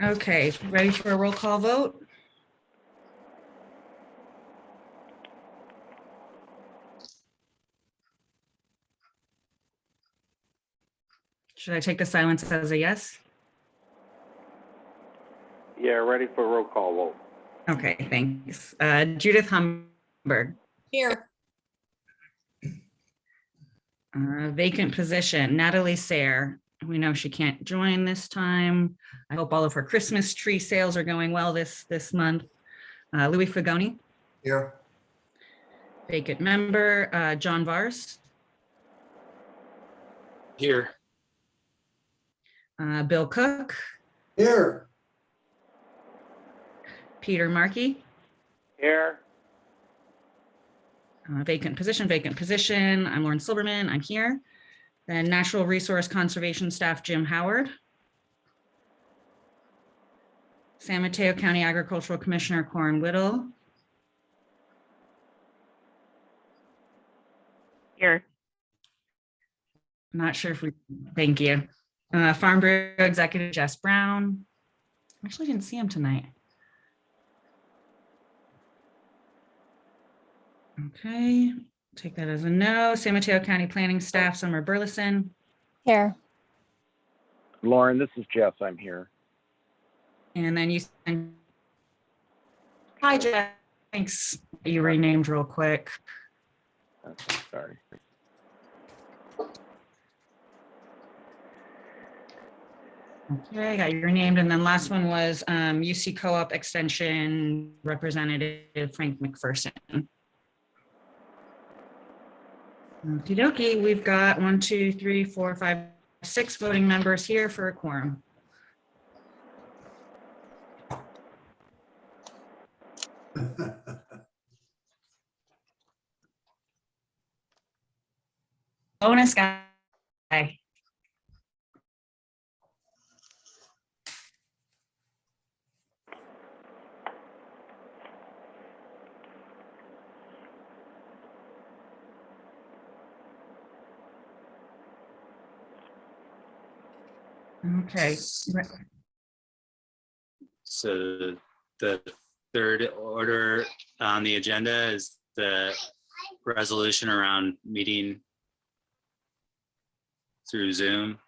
Okay, ready for a roll call vote? Should I take the silence as a yes? Yeah, ready for a roll call vote. Okay, thanks. Judith Humberg. Here. Vacant position, Natalie Sayre. We know she can't join this time. I hope all of her Christmas tree sales are going well this month. Louis Fagoni. Here. Vacant member, John Vars. Here. Bill Cook. Here. Peter Markey. Here. Vacant position. I'm Lauren Silberman, I'm here. Then Natural Resource Conservation Staff, Jim Howard. San Mateo County Agricultural Commissioner, Corin Whittle. Here. Not sure if we, thank you. Farm Bureau Executive, Jess Brown. Actually didn't see him tonight. Okay, take that as a no. San Mateo County Planning Staff, Summer Burleson. Here. Lauren, this is Jeff. I'm here. And then you, hi Jeff, thanks. You renamed real quick. Sorry. Okay, got your name. And then last one was UC Co-op Extension Representative Frank McPherson. Okie dokie, we've got 1, 2, 3, 4, 5, 6 voting members here for a quorum. Bonus guy. Okay. So the third order on the agenda is the resolution around meeting through Zoom.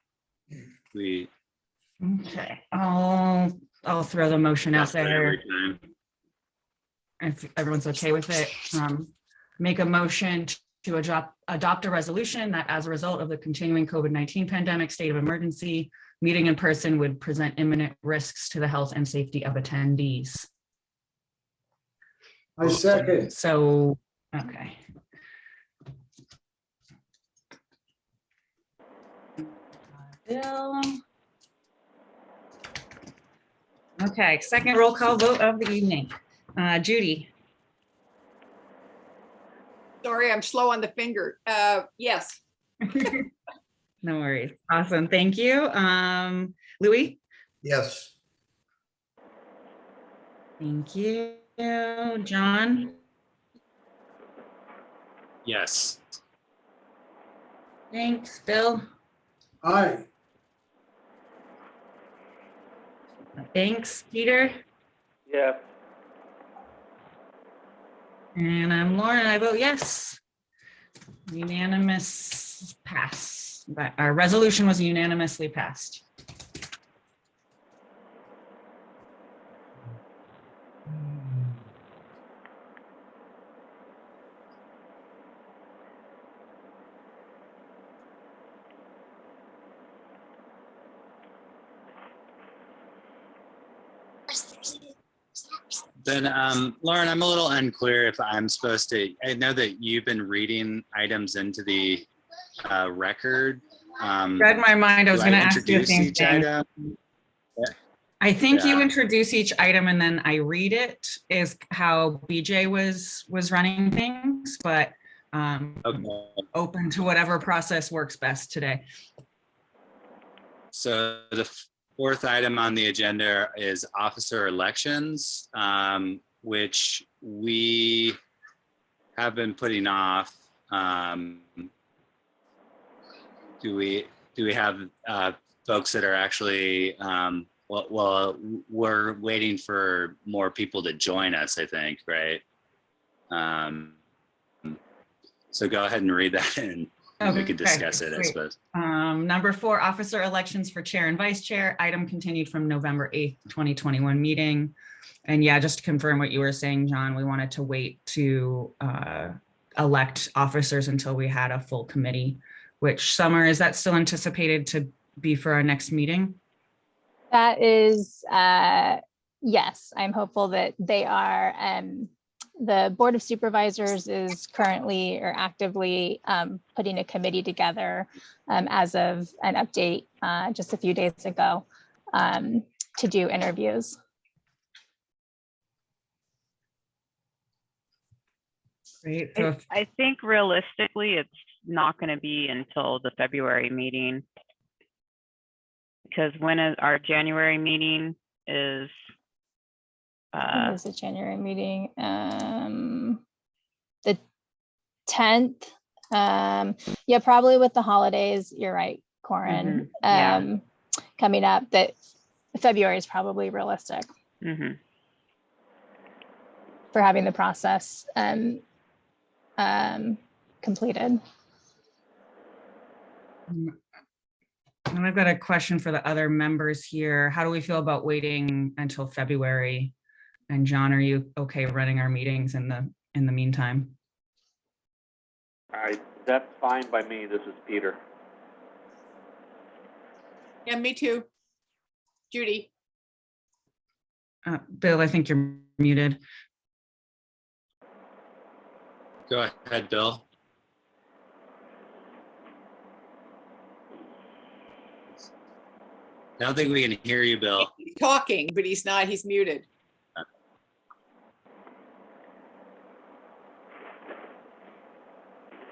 Okay, I'll throw the motion out there if everyone's okay with it. Make a motion to adopt a resolution that as a result of the continuing COVID-19 pandemic state of emergency, meeting in person would present imminent risks to the health and safety of attendees. I second. So, okay. Bill. Okay, second roll call vote of the evening. Judy. Sorry, I'm slow on the finger. Yes. No worries. Awesome. Thank you. Louis. Yes. Thank you. John. Yes. Thanks. Bill. Aye. Thanks. Peter. Yes. And I'm Lauren. I vote yes. Unanimous pass. But our resolution was unanimously passed. Then, Lauren, I'm a little unclear if I'm supposed to, I know that you've been reading items into the record. Read my mind. I was going to ask you the same thing. Item? I think you Yeah. introduce each item and then I read it is how BJ was running things, but Okay. open to whatever process works best today. So the fourth item on the agenda is officer elections, which we have been putting off. Do we do we have folks that are actually, well, we're waiting for more people to join us, I think, right? So go ahead and read that and we could discuss it, I great. suppose. Number 4, officer elections for chair and vice chair, item continued from November 8th, 2021 meeting. And yeah, just to confirm what you were saying, John, we wanted to wait to elect officers until we had a full committee. Which, Summer, is that still anticipated to be for our next meeting? That is, yes, I'm hopeful that they are. The Board of Supervisors is currently or actively putting a committee together as of an update just a few days ago to do interviews. Great. So if, I think realistically, it's not going to be until the February meeting. Because when our January meeting is, When is the January meeting? The 10th. Yeah, probably with the holidays. You're right, Corin. yeah. Coming up, that February is probably realistic for having the process completed. and I've got a question for the other members here. How do we feel about waiting until February? And John, are you okay running our meetings in the meantime? That's fine by me. This is Peter. Yeah, me too. Judy. Bill, I think you're muted. Go ahead, Bill. I don't think we can hear you, Bill. He's talking, but he's not, he's muted.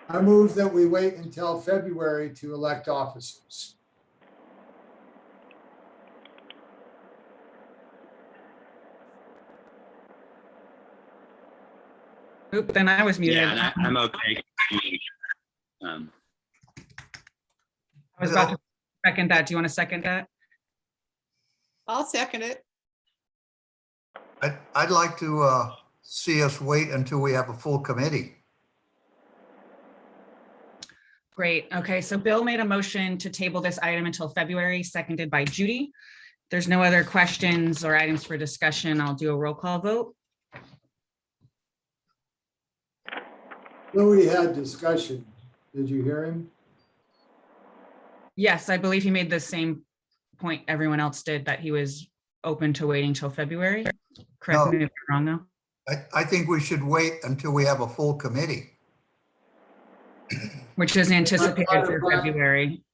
I move that we wait until February to elect officers. Oop, then I was muted. Yeah, and I'm okay. I was about to second that. Do you want to second that? I'll second it. I'd like to see us wait until we have a full committee. Great. Okay, so Bill made a motion to table this item until February, seconded by Judy. There's no other questions or items for discussion. I'll do a roll call vote. Louis had discussion. Did you hear him? Yes, I believe he made the same point everyone else did, that he was open to waiting till February. Correct me if I'm wrong, though. I think we should wait until we have a full committee. Which is anticipated for February.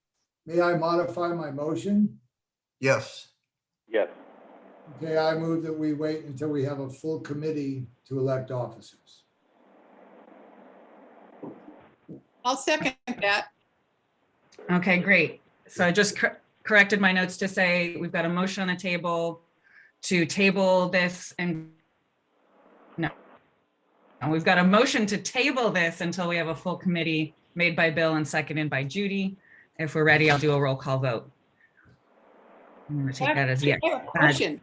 May I modify my motion? Yes. Yes. Okay, I move that we wait until we have a full committee to elect officers. I'll second that. Okay, great. So I just corrected my notes to say we've got a motion on the table to table this and we've got a motion to table this until we have a full committee made by Bill and seconded by Judy. If we're ready, I'll do a roll call vote. I'm going to take that as yes. I have a question.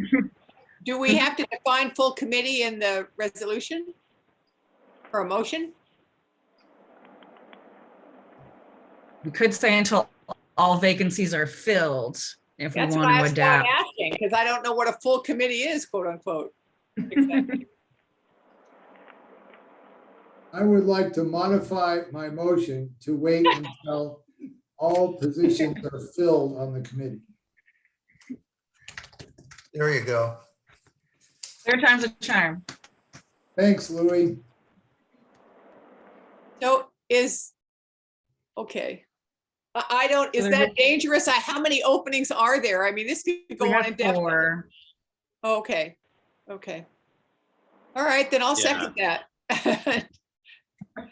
Do we have to define full committee in the resolution or a motion? We could say until all vacancies are filled if we That's want why to I'm adapt. asking, because I don't know what a full committee is, quote unquote. Exactly. I would like to modify my motion to wait until all positions are filled on the committee. There you go. Third time's a charm. Thanks, Louis. So okay. I don't, is that dangerous? How many openings are there? I mean, this could go We on have indefinitely. 4. Okay, okay. All right, then I'll second that.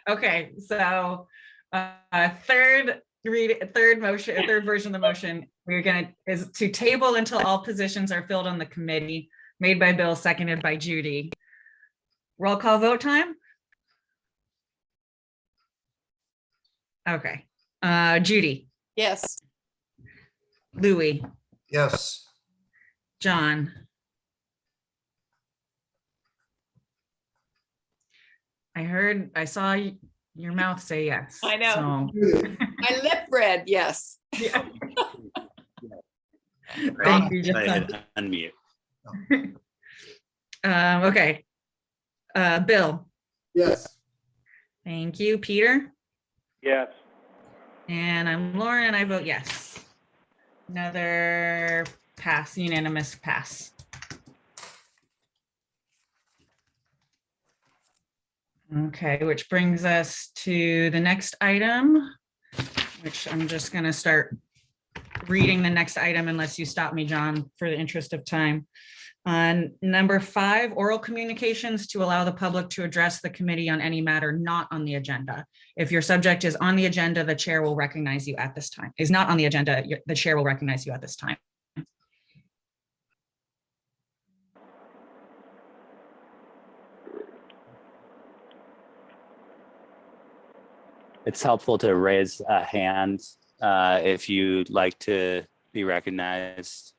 Okay, so third version of the motion, is to table until all positions are filled on the committee, made by Bill, seconded by Judy. Roll call vote time? Okay, Judy, Yes, Louis, Yes. John. I saw your mouth say yes. I know. So, My lip read, yes. yeah. Right. Thank you, Go ahead, John. unmute. Okay. Bill, Yes. thank you. Peter, Yes. and I'm Lauren, and I vote yes. Another pass, unanimous pass. Okay, which brings us to the next item, which I'm just going to start reading the next item unless you stop me, John, for the interest of time. On number 5, oral communications to allow the public to address the committee on any matter not on the agenda. If your subject is on the agenda, the chair will recognize you at this time. Is not on the agenda, the chair will recognize you at this time. It's helpful to raise a hand if you'd like to be recognized.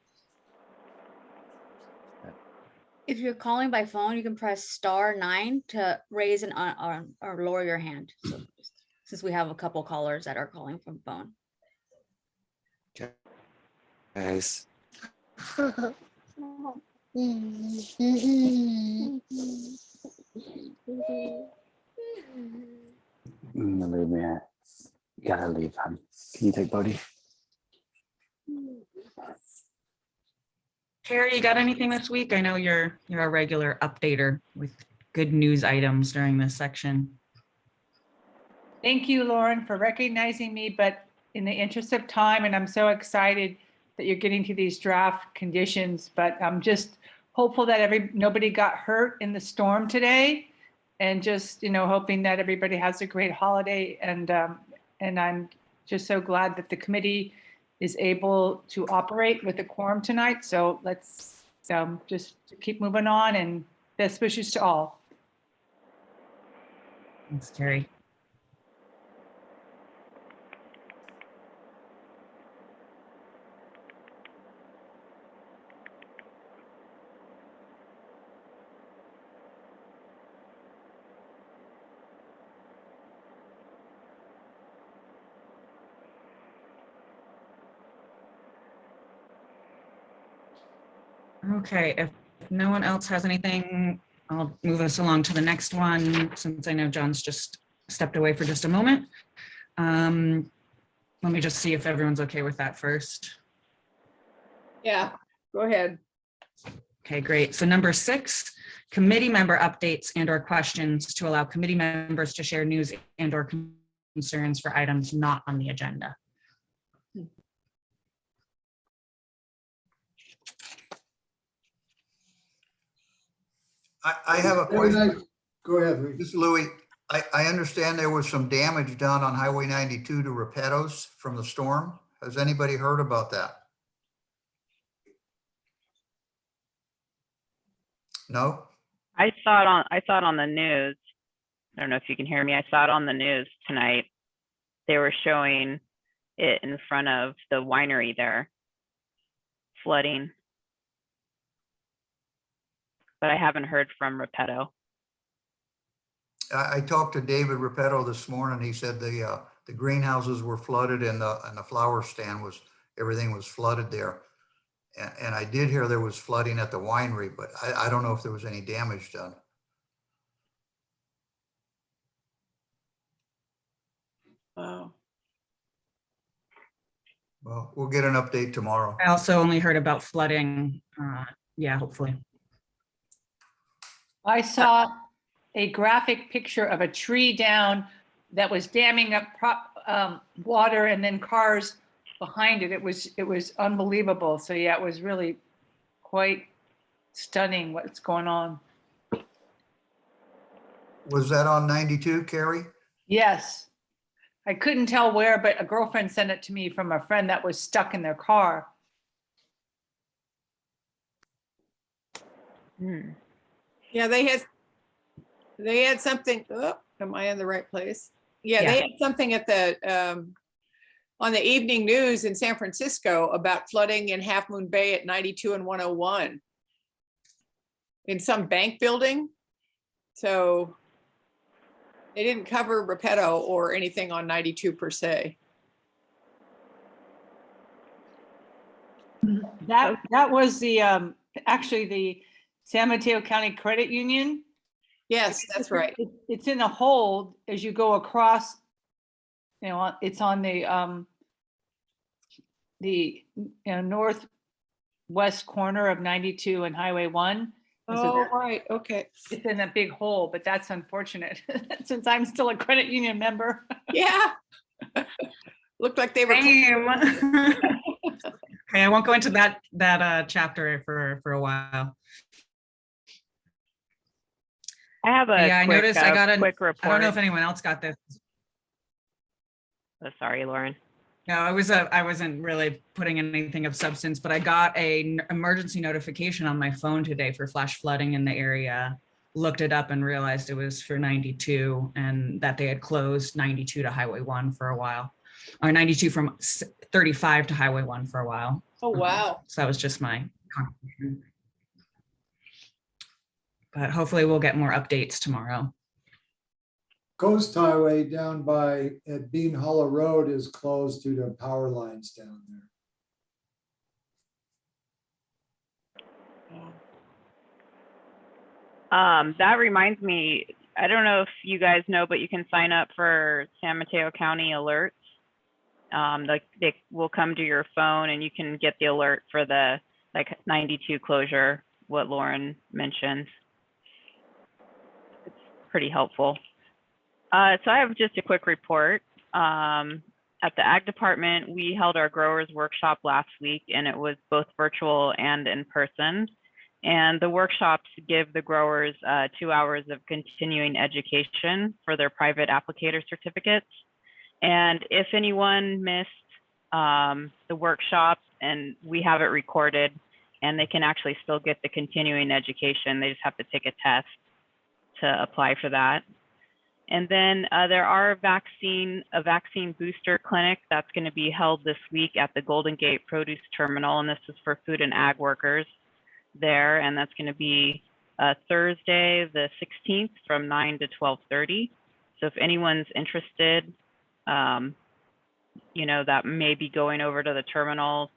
If you're calling by phone, you can press *9 to raise and or lower your hand. So since we have a couple callers that are calling from phone. Guys. Believe me, you gotta leave, hon. Can you take Bodhi? Carrie, you got anything this week? I know you're a regular updater with good news items during this section. Thank you, Lauren, for recognizing me, but in the interest of time, and I'm so excited that you're getting to these draft conditions, but I'm just hopeful that nobody got hurt in the storm today, and just, hoping that everybody has a great holiday. And I'm just so glad that the committee is able to operate with a quorum tonight. So let's just keep moving on, and best wishes to all. Thanks, Carrie. Okay, if no one else has anything, I'll move us along to the next one, since I know John's just stepped away for just a moment. Let me just see if everyone's okay with that first. Yeah, go ahead. Okay, great. So number 6, committee member updates and/or questions to allow committee members to share news and/or concerns for items not on the agenda. I have a question. Go ahead, Louis. This is Louis. I understand there was some damage done on Highway 92 to Repetto's from the storm. Has anybody heard about that? No? I saw it on the news. I don't know if you can hear me. I saw it on the news tonight. They were showing it in front of the winery there, flooding. But I haven't heard from Repetto. I talked to David Repetto this morning. He said the greenhouses were flooded and the flower stand everything was flooded there. And I did hear there was flooding at the winery, but I don't know if there was any damage done. Wow. Well, we'll get an update tomorrow. I also only heard about flooding. Yeah, hopefully. I saw a graphic picture of a tree down that was damming up water, and then cars behind it. It was unbelievable. So yeah, it was really quite stunning what's going on. Was that on 92, Carrie? Yes. I couldn't tell where, but a girlfriend sent it to me from a friend that was stuck in their car. Yeah, they had something. Oh, am I in the right place? Yeah, they had something at the on the evening news in San Francisco about flooding in Half Moon Bay at 92 and 101 in some bank building. So they didn't cover Repetto or anything on 92 per se. That was the, actually the San Mateo County Credit Union. Yes, that's right. It's in a hold as you go across, you know, it's on the northwest corner of 92 and Highway 1. And so Oh, right, okay. it's in a big hole, but that's unfortunate since I'm still a credit union member. Yeah. Looked like they were. Same. Okay, I won't go into that chapter for a while. I have a Yeah, I quick, noticed I got a quick report. I don't know if anyone else got this. Oh, sorry, Lauren. No, I wasn't really putting anything of substance, but I got a emergency notification on my phone today for flash flooding in the area. Looked it up and realized it was for 92 and that they had closed 92 to Highway 1 for a while, or 92 from 35 to Highway 1 for a while. Oh, wow. So that was just my contribution. But hopefully we'll get more updates tomorrow. Coast Highway down at Bean Hollow Road is closed due to power lines down there. That reminds me, I don't know if you guys know, but you can sign up for San Mateo County alerts. They will come to your phone and you can get the alert for the 92 closure, what Lauren mentioned. It's pretty helpful. So I have just a quick report. At the Ag Department, we held our growers workshop last week and it was both virtual and in person. And the workshops give the growers 2 hours of continuing education for their private applicator certificates. And if anyone missed the workshop, and we have it recorded, and they can actually still get the continuing education, they just have to take a test to apply for that. And then there are a vaccine booster clinic that's going to be held this week at the Golden Gate Produce Terminal, and this is for food and ag workers there, and that's going to be Thursday the 16th from 9 to 12:30. So if anyone's interested, you know, that may be going over to the terminal,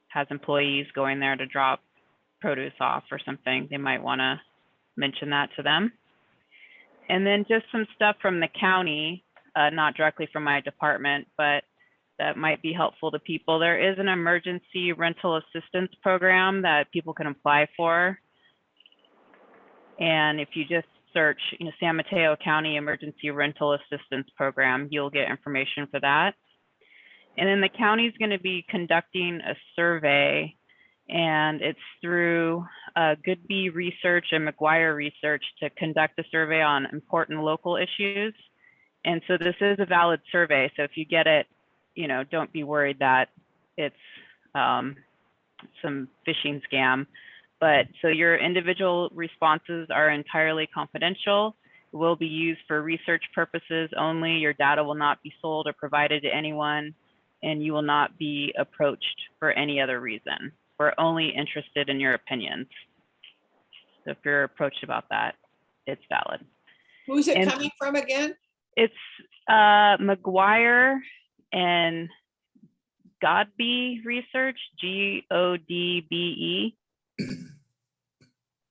has employees going there to drop produce off or something, they might want to mention that to them. And then just some stuff from the county, not directly from my department, but that might be helpful to people. There is an emergency rental assistance program that people can apply for. And if you just search, you know, San Mateo County Emergency Rental Assistance Program, you'll get information for that. And then the county is going to be conducting a survey, and it's through Goodby Research and McGuire Research to conduct a survey on important local issues. And so this is a valid survey. So if you get it, you know, don't be worried that it's some phishing scam. But so your individual responses are entirely confidential, will be used for research purposes only. Your data will not be sold or provided to anyone, and you will not be approached for any other reason. We're only interested in your opinions. So if you're approached about that, it's valid. Who's it coming from again? It's McGuire and Godbe Research, Godbe.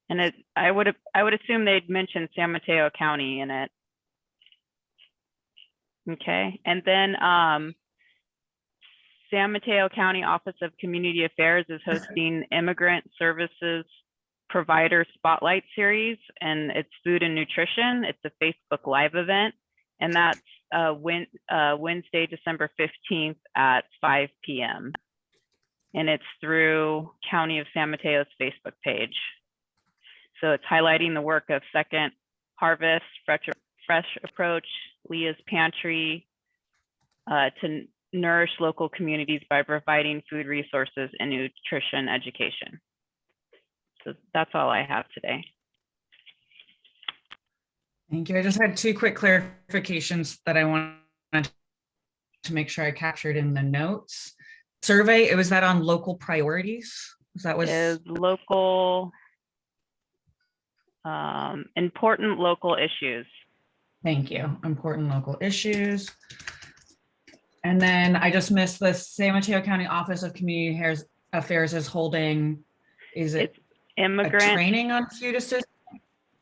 And I would assume they'd mention San Mateo County in it. Okay, and then San Mateo County Office of Community Affairs is hosting Immigrant Services Provider Spotlight Series, and it's food and nutrition. It's a Facebook Live event, and that's Wednesday, December 15th at 5 p.m. And it's through County of San Mateo's Facebook page. So it's highlighting the work of Second Harvest, Fresh Approach, Leah's Pantry, to nourish local communities by providing food resources and nutrition education. So that's all I have today. Thank you. I just had two quick clarifications that I wanted to make sure I captured in the notes. Survey, was that on local priorities? That was Is local, important local issues. Thank you. Important local issues. And then I just missed the San Mateo County Office of Community Affairs is holding, is it It's a immigrant. training on food assistance?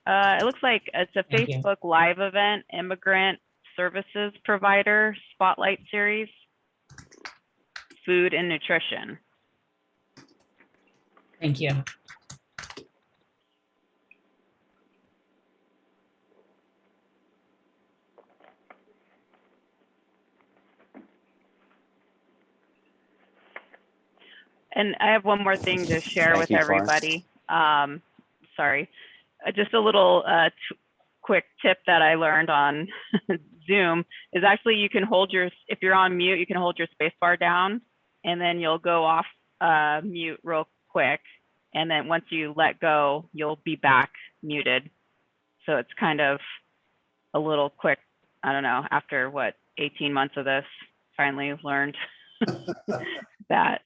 It looks like it's a Thank you. Facebook Live event, Immigrant Services Provider Spotlight Series, Food and Nutrition. Thank you. And I have one more thing to share Thank with you, Florence. everybody. Sorry, just a little quick tip that I learned on Zoom is actually you can hold your, if you're on mute, you can hold your space bar down and then you'll go off mute real quick. And then once you let go, you'll be back muted. So it's kind of a little quick, I don't know, after what, 18 months of this, finally learned that.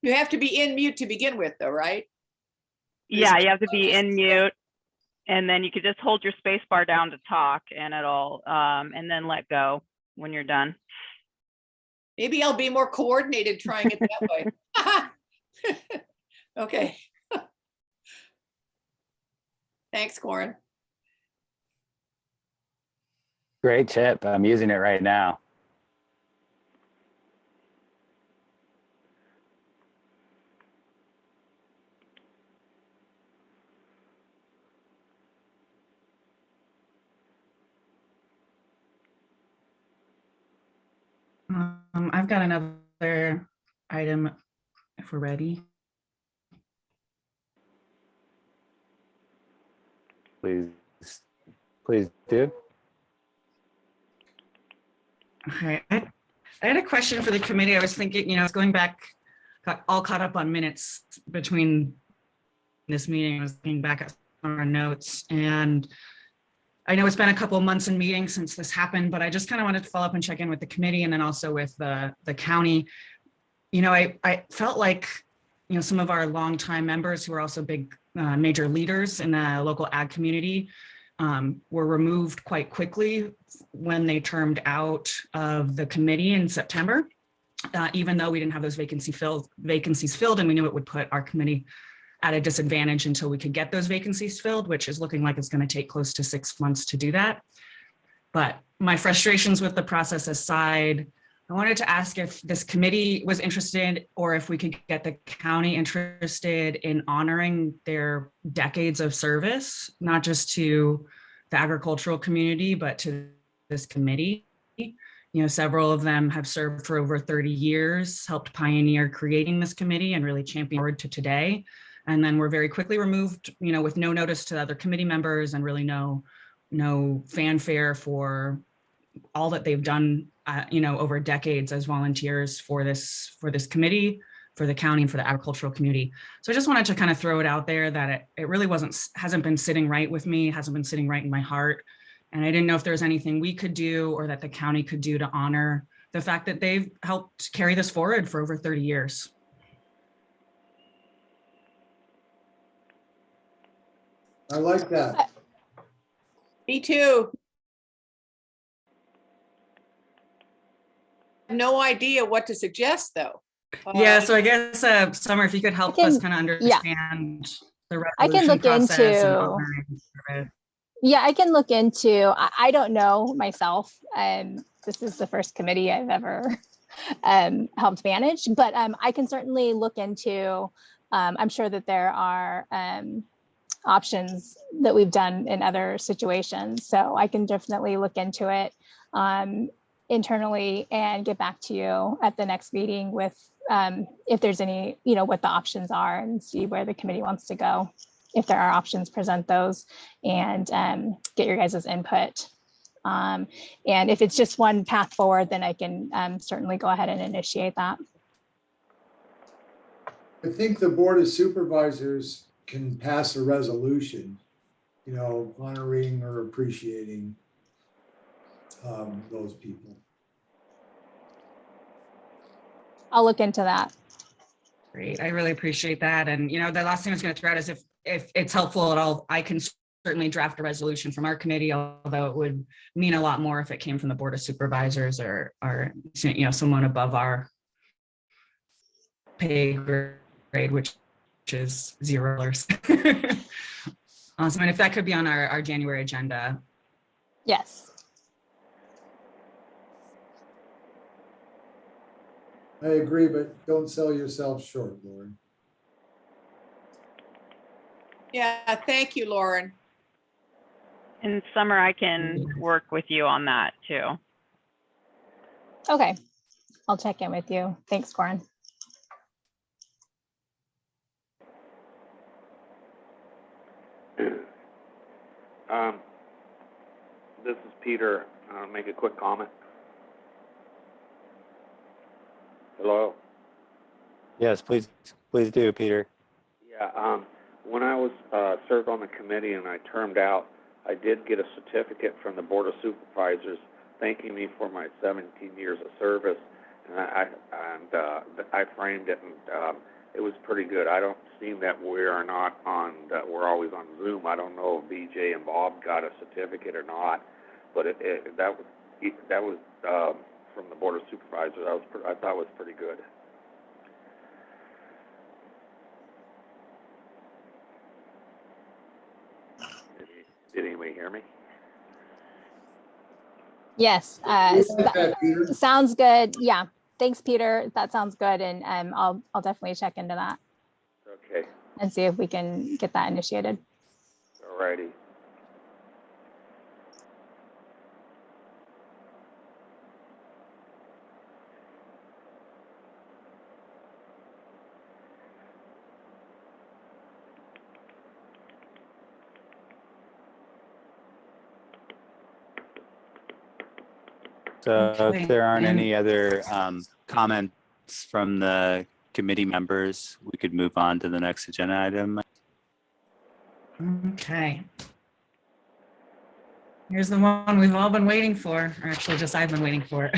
You have to be in mute to begin with though, right? Yeah, you have to be in mute, and then you could just hold your space bar down to talk, and it'll and then let go when you're done. Maybe I'll be more coordinated trying it that way. Okay. Thanks, Corin. Great tip. I'm using it right now. I've got another item if we're ready. Please do. Okay, I had a question for the committee. I was thinking, I was going back, got all caught up on minutes between this meeting. I was looking back at some of our notes, and I know it's been a couple of months in meetings since this happened, but I just kind of wanted to follow up and check in with the committee and then also with the county. I felt like, some of our longtime members who are also big major leaders in the local ag community were removed quite quickly when they termed out of the committee in September, even though we didn't have those vacancies filled, and we knew it would put our committee at a disadvantage until we could get those vacancies filled, which is looking like it's going to take close to 6 months to do that. But my frustrations with the process aside, I wanted to ask if this committee was interested or if we could get the county interested in honoring their decades of service, not just to the agricultural community, but to this committee. Several of them have served for over 30 years, helped pioneer creating this committee and really champion forward to today. And then were very quickly removed, with no notice to other committee members and really no fanfare for all that they've done, over decades as volunteers for this committee, for the county, and for the agricultural community. So I just wanted to kind of throw it out there that it really hasn't been sitting right with me, hasn't been sitting right in my heart. And I didn't know if there was anything we could do or that the county could do to honor the fact that they've helped carry this forward for over 30 years. I like that. Me too. No idea what to suggest though. Yeah, so I guess Summer, if you could help us kind of understand the resolution process and honoring service. Yeah, I can look into, I don't know myself. This is the first committee I've ever helped manage, but I can certainly look into, I'm sure that there are options that we've done in other situations. So I can definitely look into it internally and get back to you at the next meeting with if there's any, what the options are and see where the committee wants to go. If there are options, present those and get your guys' input. And if it's just one path forward, then I can certainly go ahead and initiate that. I think the Board of Supervisors can pass a resolution, honoring or appreciating those people. I'll look into that. Great, I really appreciate that. And, the last thing I was going to throw out is if it's helpful at all, I can certainly draft a resolution from our committee, although it would mean a lot more if it came from the Board of Supervisors or someone above our pay grade, which is $0. Awesome. And if that could be on our January agenda. Yes. I agree, but don't sell yourself short, Lauren. Yeah, thank you, Lauren. In summer, I can work with you on that too. Okay. I'll check in with you. Thanks, Corin. This is Peter. I'll make a quick comment. Hello? Yes, please do, Peter. Yeah, when I was served on the committee and I termed out, I did get a certificate from the Board of Supervisors thanking me for my 17 years of service, and I framed it, and it was pretty good. I don't seem that we're always on Zoom. I don't know if BJ and Bob got a certificate or not, but that was from the Board of Supervisors. I thought was pretty good. Did anybody hear me? Yes. Peter. Sounds good. Yeah. Thanks, Peter. That sounds good. And I'll definitely check into that Okay. and see if we can get that initiated. All righty. So Okay. if there aren't any other comments from the committee members, we could move on to the next agenda item. Okay. Here's the one we've all been waiting for, or actually just I've been waiting for.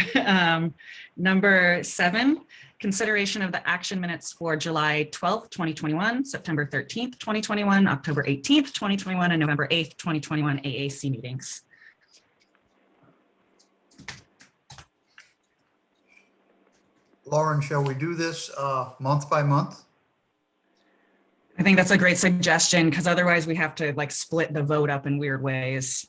Number 7, consideration of the action minutes for July 12th, 2021, September 13th, 2021, October 18th, 2021, and November 8th, 2021 AAC meetings. Lauren, shall we do this month by month? I think that's a great suggestion because otherwise we have to split the vote up in weird ways.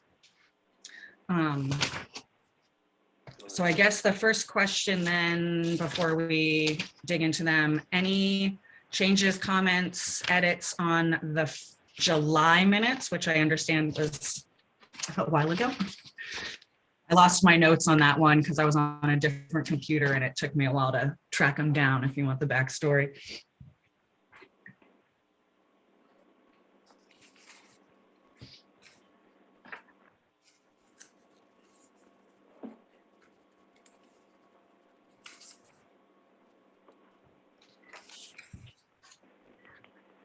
So I guess the first question then, before we dig into them, any changes, comments, edits on the July minutes, which I understand was a while ago? I lost my notes on that one because I was on a different computer and it took me a while to track them down, if you want the backstory.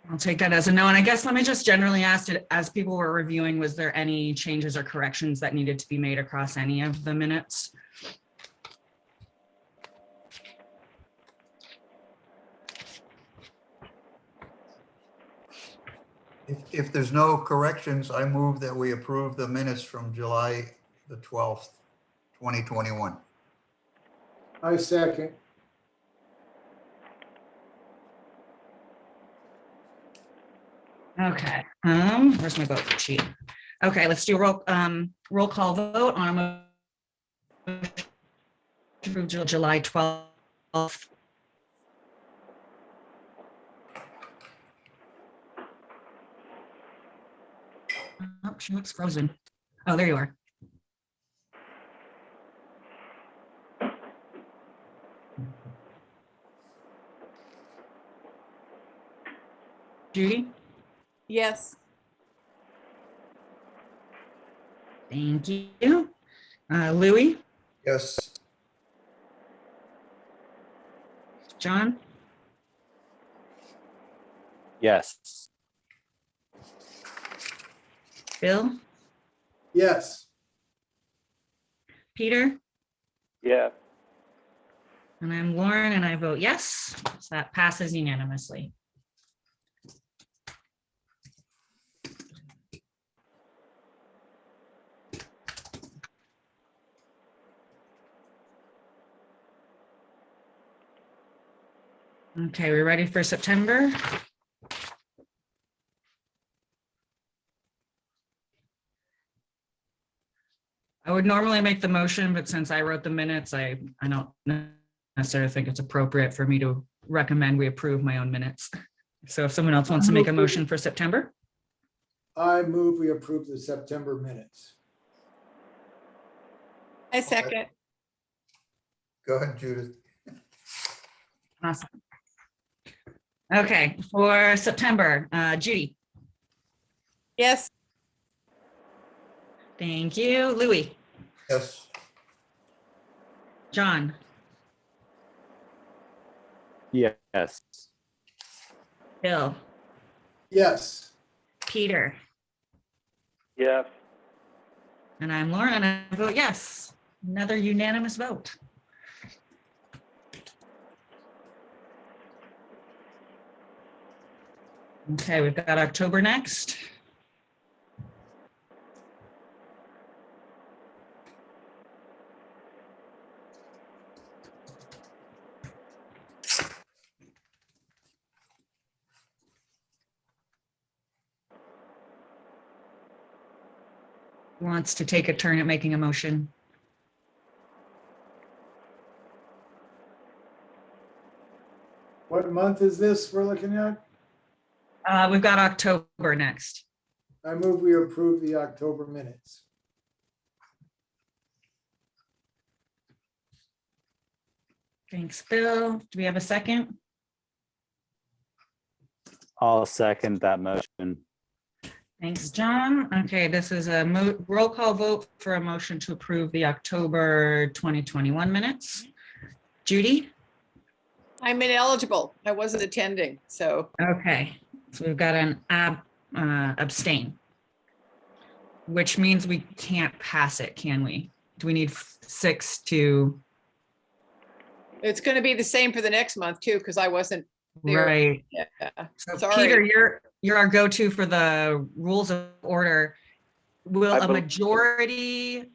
I'll take that as a no. And I guess let me just generally ask it, as people were reviewing, was there any changes or corrections that needed to be made across any of the minutes? If there's no corrections, I move that we approve the minutes from July the 12th, 2021. I second. Okay, where's my vote sheet? Okay, let's do a roll call vote on a motion to approve July 12th. Oh, she looks frozen. Oh, there you are. Judy? Yes. Thank you. Louis? Yes. John? Yes. Bill? Yes. Peter, Yes. and I'm Lauren, and I vote yes. So that passes unanimously. Okay, we're ready for September. I would normally make the motion, but since I wrote the minutes, I don't necessarily think it's appropriate for me to recommend we approve my own minutes. So if someone else wants to make a motion for September, I move we approve the September minutes. I second. Go ahead, Judith. awesome. Okay, for September, Judy, Yes, thank you. Louis, Yes. John, Yes. Bill, Yes, Peter, Yes. and I'm Lauren, and I vote yes. Another unanimous vote. Okay, we've got October next. Who wants to take a turn at making a motion? what month is this we're looking at? We've got October next. I move we approve the October minutes. Thanks, Bill. Do we have a second? I'll second that motion. Thanks, John. Okay, this is a roll call vote for a motion to approve the October 2021 minutes. Judy? I'm ineligible. I wasn't attending, so Okay, so we've got an abstain, which means we can't pass it, can we? Do we need 6 to? it's going to be the same for the next month too, because I wasn't there. Right. Yeah. So Sorry. Peter, you're our go-to for the rules of order. Will I a bel- majority? I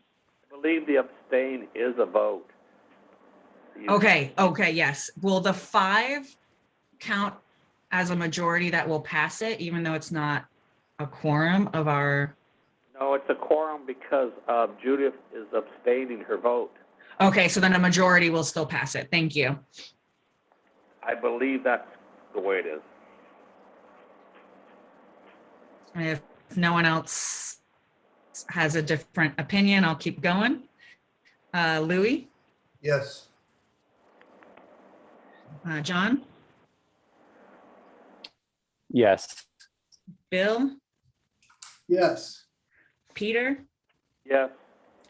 believe the abstain is a vote. Okay, yes. Will the 5 count as a majority that will pass it, even though it's not a quorum of our? No, it's a quorum because Judith is abstaining her vote. Okay, so then a majority will still pass it. Thank you. I believe that's the way it is. If no one else has a different opinion, I'll keep going. Louis, Yes. John, Yes. Bill, Yes, Peter, Yes.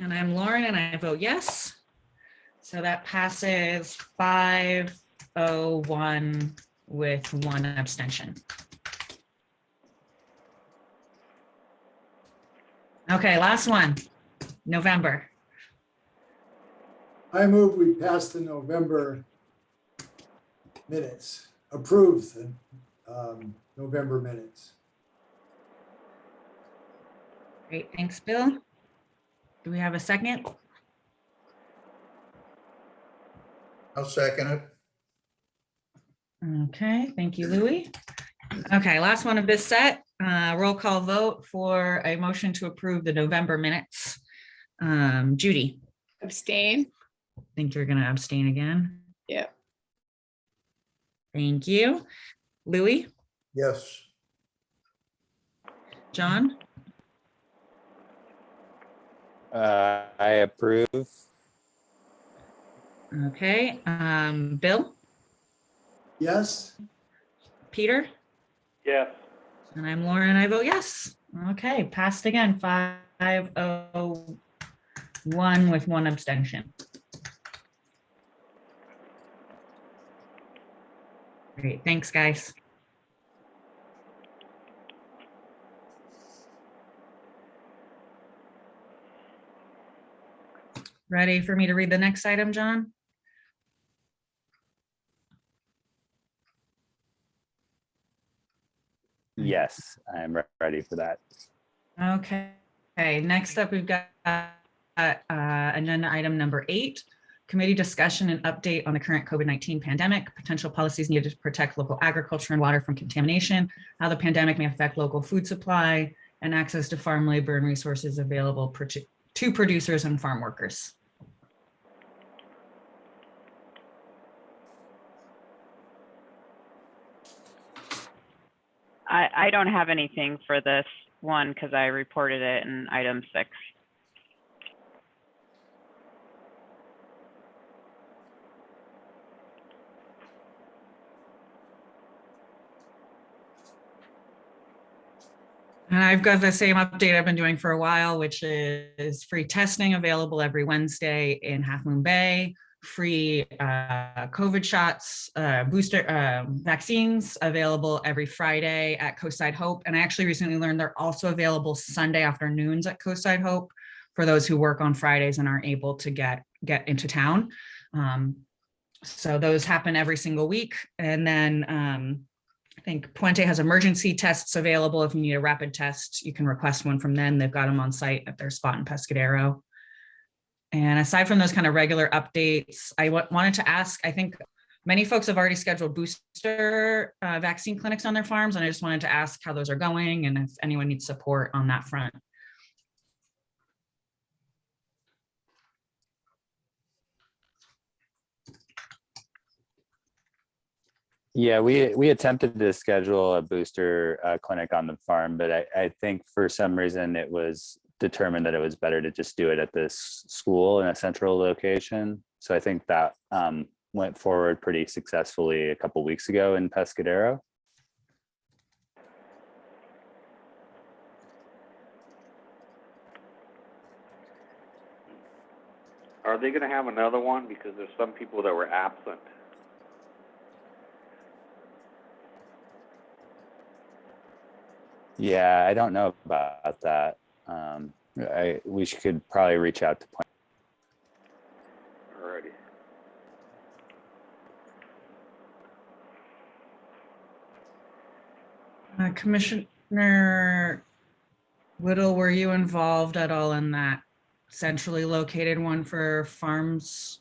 and I'm Lauren, and I vote yes. So that passes 5-0-1 with 1 abstention. Okay, last one, November. I move we pass the November minutes, approve the November minutes. Great, thanks, Bill. Do we have a second? I'll second it. Okay, thank you, Louis. Okay, last one of this set, roll call vote for a motion to approve the November minutes. Judy, Abstain. I think you're gonna abstain again. Yeah. Thank you. Louis, Yes. John, I approve. okay, Bill, Yes, Peter, Yes. and I'm Lauren, I vote yes. Okay, passed again, 5-0-1 with 1 abstention. Great, thanks, guys. ready for me to read the next item, John? Yes, I'm ready for that. Okay, next up, we've got agenda item number 8, committee discussion and update on the current COVID-19 pandemic, potential policies needed to protect local agriculture and water from contamination, how the pandemic may affect local food supply, and access to farm labor and resources available to producers and farm workers. I don't have anything for this one because I reported it in item 6. And I've got the same update I've been doing for a while, which is free testing available every Wednesday in Half Moon Bay, free COVID shots, booster vaccines available every Friday at Coastside Hope. And I actually recently learned they're also available Sunday afternoons at Coastside Hope for those who work on Fridays and aren't able to get into town. So those happen every single week. And then I think Puente has emergency tests available. If you need a rapid test, you can request one from them. They've got them on site at their spot in Pescadero. And aside from those kind of regular updates, I wanted to ask, I think many folks have already scheduled booster vaccine clinics on their farms, and I just wanted to ask how those are going and if anyone needs support on that front. Yeah, we attempted to schedule a booster clinic on the farm, but I think for some reason it was determined that it was better to just do it at this school in a central location. So I think that went forward pretty successfully a couple weeks ago in Pescadero. Are they going to have another one? Because there's some people that were absent. Yeah, I don't know about that. We could probably reach out to Point. Alrighty. Commissioner Whittle, were you involved at all in that centrally located one for farms,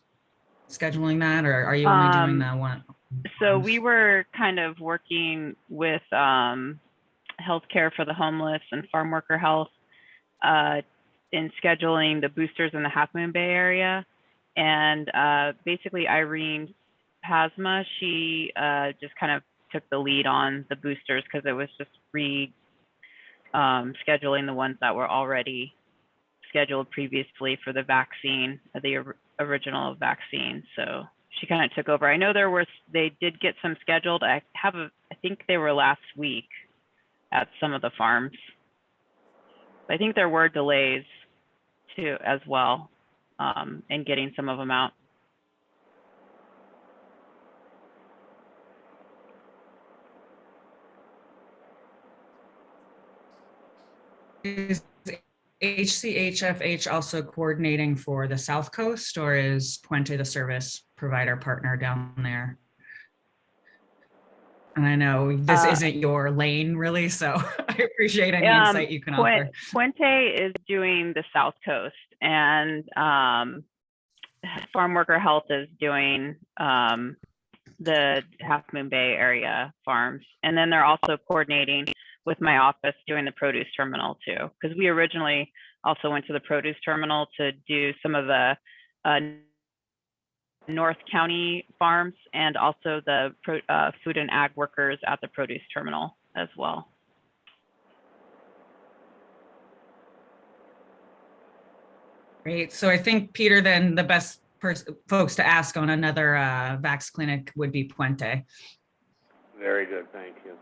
scheduling that, or are you only doing that one? So we were kind of working with healthcare for the homeless and farm worker health in scheduling the boosters in the Half Moon Bay area. And basically Irene Pasma, she just kind of took the lead on the boosters because it was just scheduling the ones that were already scheduled previously for the vaccine, the original vaccine. So she kind of took over. I know they did get some scheduled. I think they were last week at some of the farms. I think there were delays too as well in getting some of them out. Is HCHFH also coordinating for the South Coast, or is Puente the service provider partner down there? And I know this isn't your lane really, so I appreciate any insight you can offer. Puente is doing the South Coast, and Farm Worker Health is doing the Half Moon Bay area farms. And then they're also coordinating with my office doing the produce terminal too, because we originally also went to the produce terminal to do some of the North County farms and also the food and ag workers at the produce terminal as well. Great. So I think, Peter, then the best folks to ask on another Vax clinic would be Puente. Very good, thank you.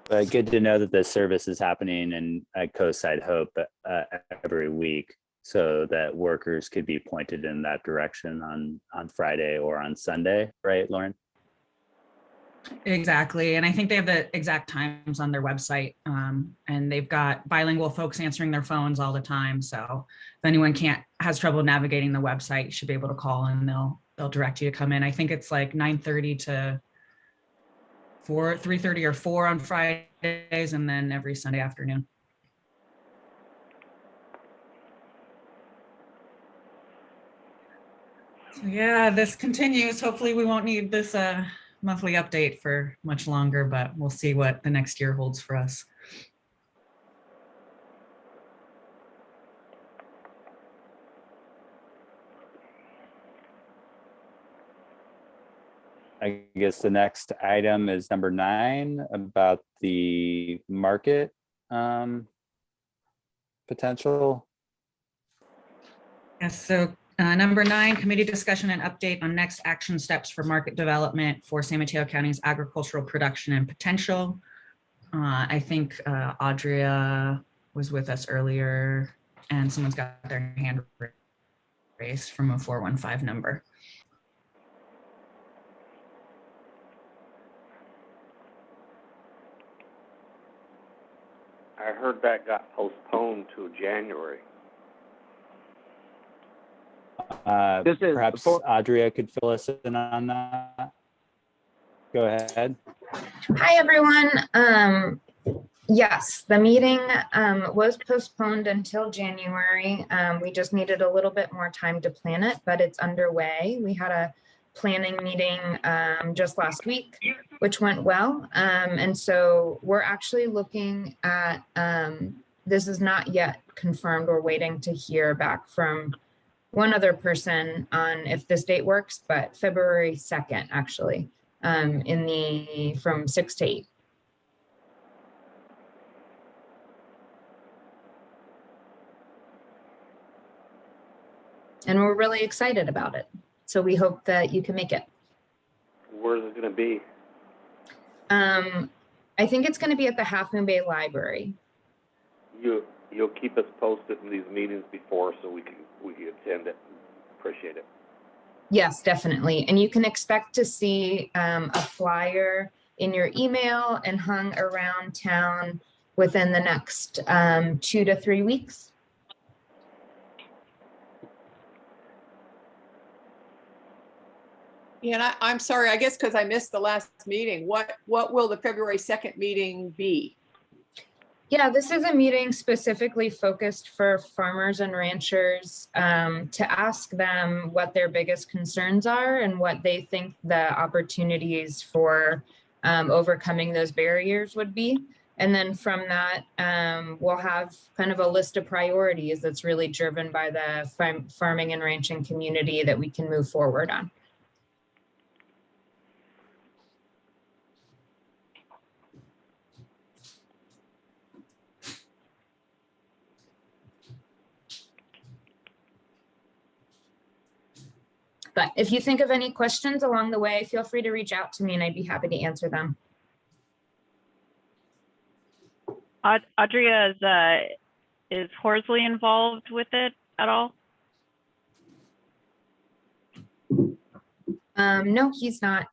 But good to know that the service is happening in at Coastside Hope every week, so that workers could be pointed in that direction on Friday or on Sunday, right, Lauren? Exactly. And I think they have the exact times on their website. And they've got bilingual folks answering their phones all the time. So if anyone has trouble navigating the website, you should be able to call and they'll direct you to come in. I think it's like 9:30 to 3:30 or 4 on Fridays, and then every Sunday afternoon. So yeah, this continues. Hopefully we won't need this monthly update for much longer, but we'll see what the next year holds for us. I guess the next item is number 9 about the market potential. Yes, so number 9, committee discussion and update on next action steps for market development for San Mateo County's agricultural production and potential. I think Audria was with us earlier, and someone's got their hand raised from a 415 number. I heard that got postponed to January. Perhaps Audria could fill us in on that. Go ahead. Hi, everyone. Yes, the meeting was postponed until January. We just needed a little bit more time to plan it, but it's underway. We had a planning meeting just last week, which went well. And so we're actually looking at, this is not yet confirmed. We're waiting to hear back from one other person on if this date works, but February 2nd, actually, from 6 to 8. And we're really excited about it. So we hope that you can make it. Where's it going to be? I think it's going to be at the Hoffman Bay Library. You'll keep us posted in these meetings before so we can attend it. Appreciate it. Yes, definitely. And you can expect to see a flyer in your email and hung around town within the next 2 to 3 weeks. Yeah, and I'm sorry, I guess because I missed the last meeting. What will the February 2nd meeting be? Yeah, this is a meeting specifically focused for farmers and ranchers to ask them what their biggest concerns are and what they think the opportunities for overcoming those barriers would be. And then from that, we'll have kind of a list of priorities that's really driven by the farming and ranching community that we can move forward on. But if you think of any questions along the way, feel free to reach out to me and I'd be happy to answer them. Audria, is Horsley involved with it at all? No, he's not.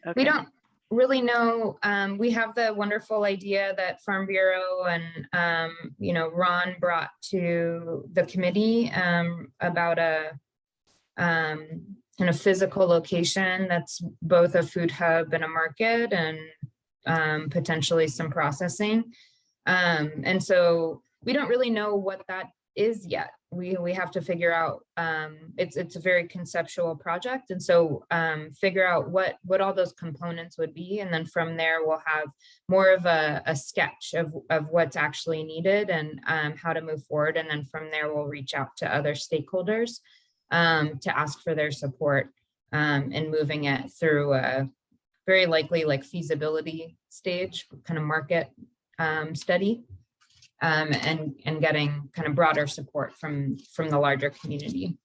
Okay. We don't really know. We have the wonderful idea that Farm Bureau and, Ron brought to the committee about a kind of physical location that's both a food hub and a market and potentially some processing. And so we don't really know what that is yet. We have to figure out, it's a very conceptual project. And so figure out what all those components would be. And then from there, we'll have more of a sketch of what's actually needed and how to move forward. And then from there, we'll reach out to other stakeholders to ask for their support in moving it through a very likely like feasibility stage, kind of market study, and getting kind of broader support from the larger community.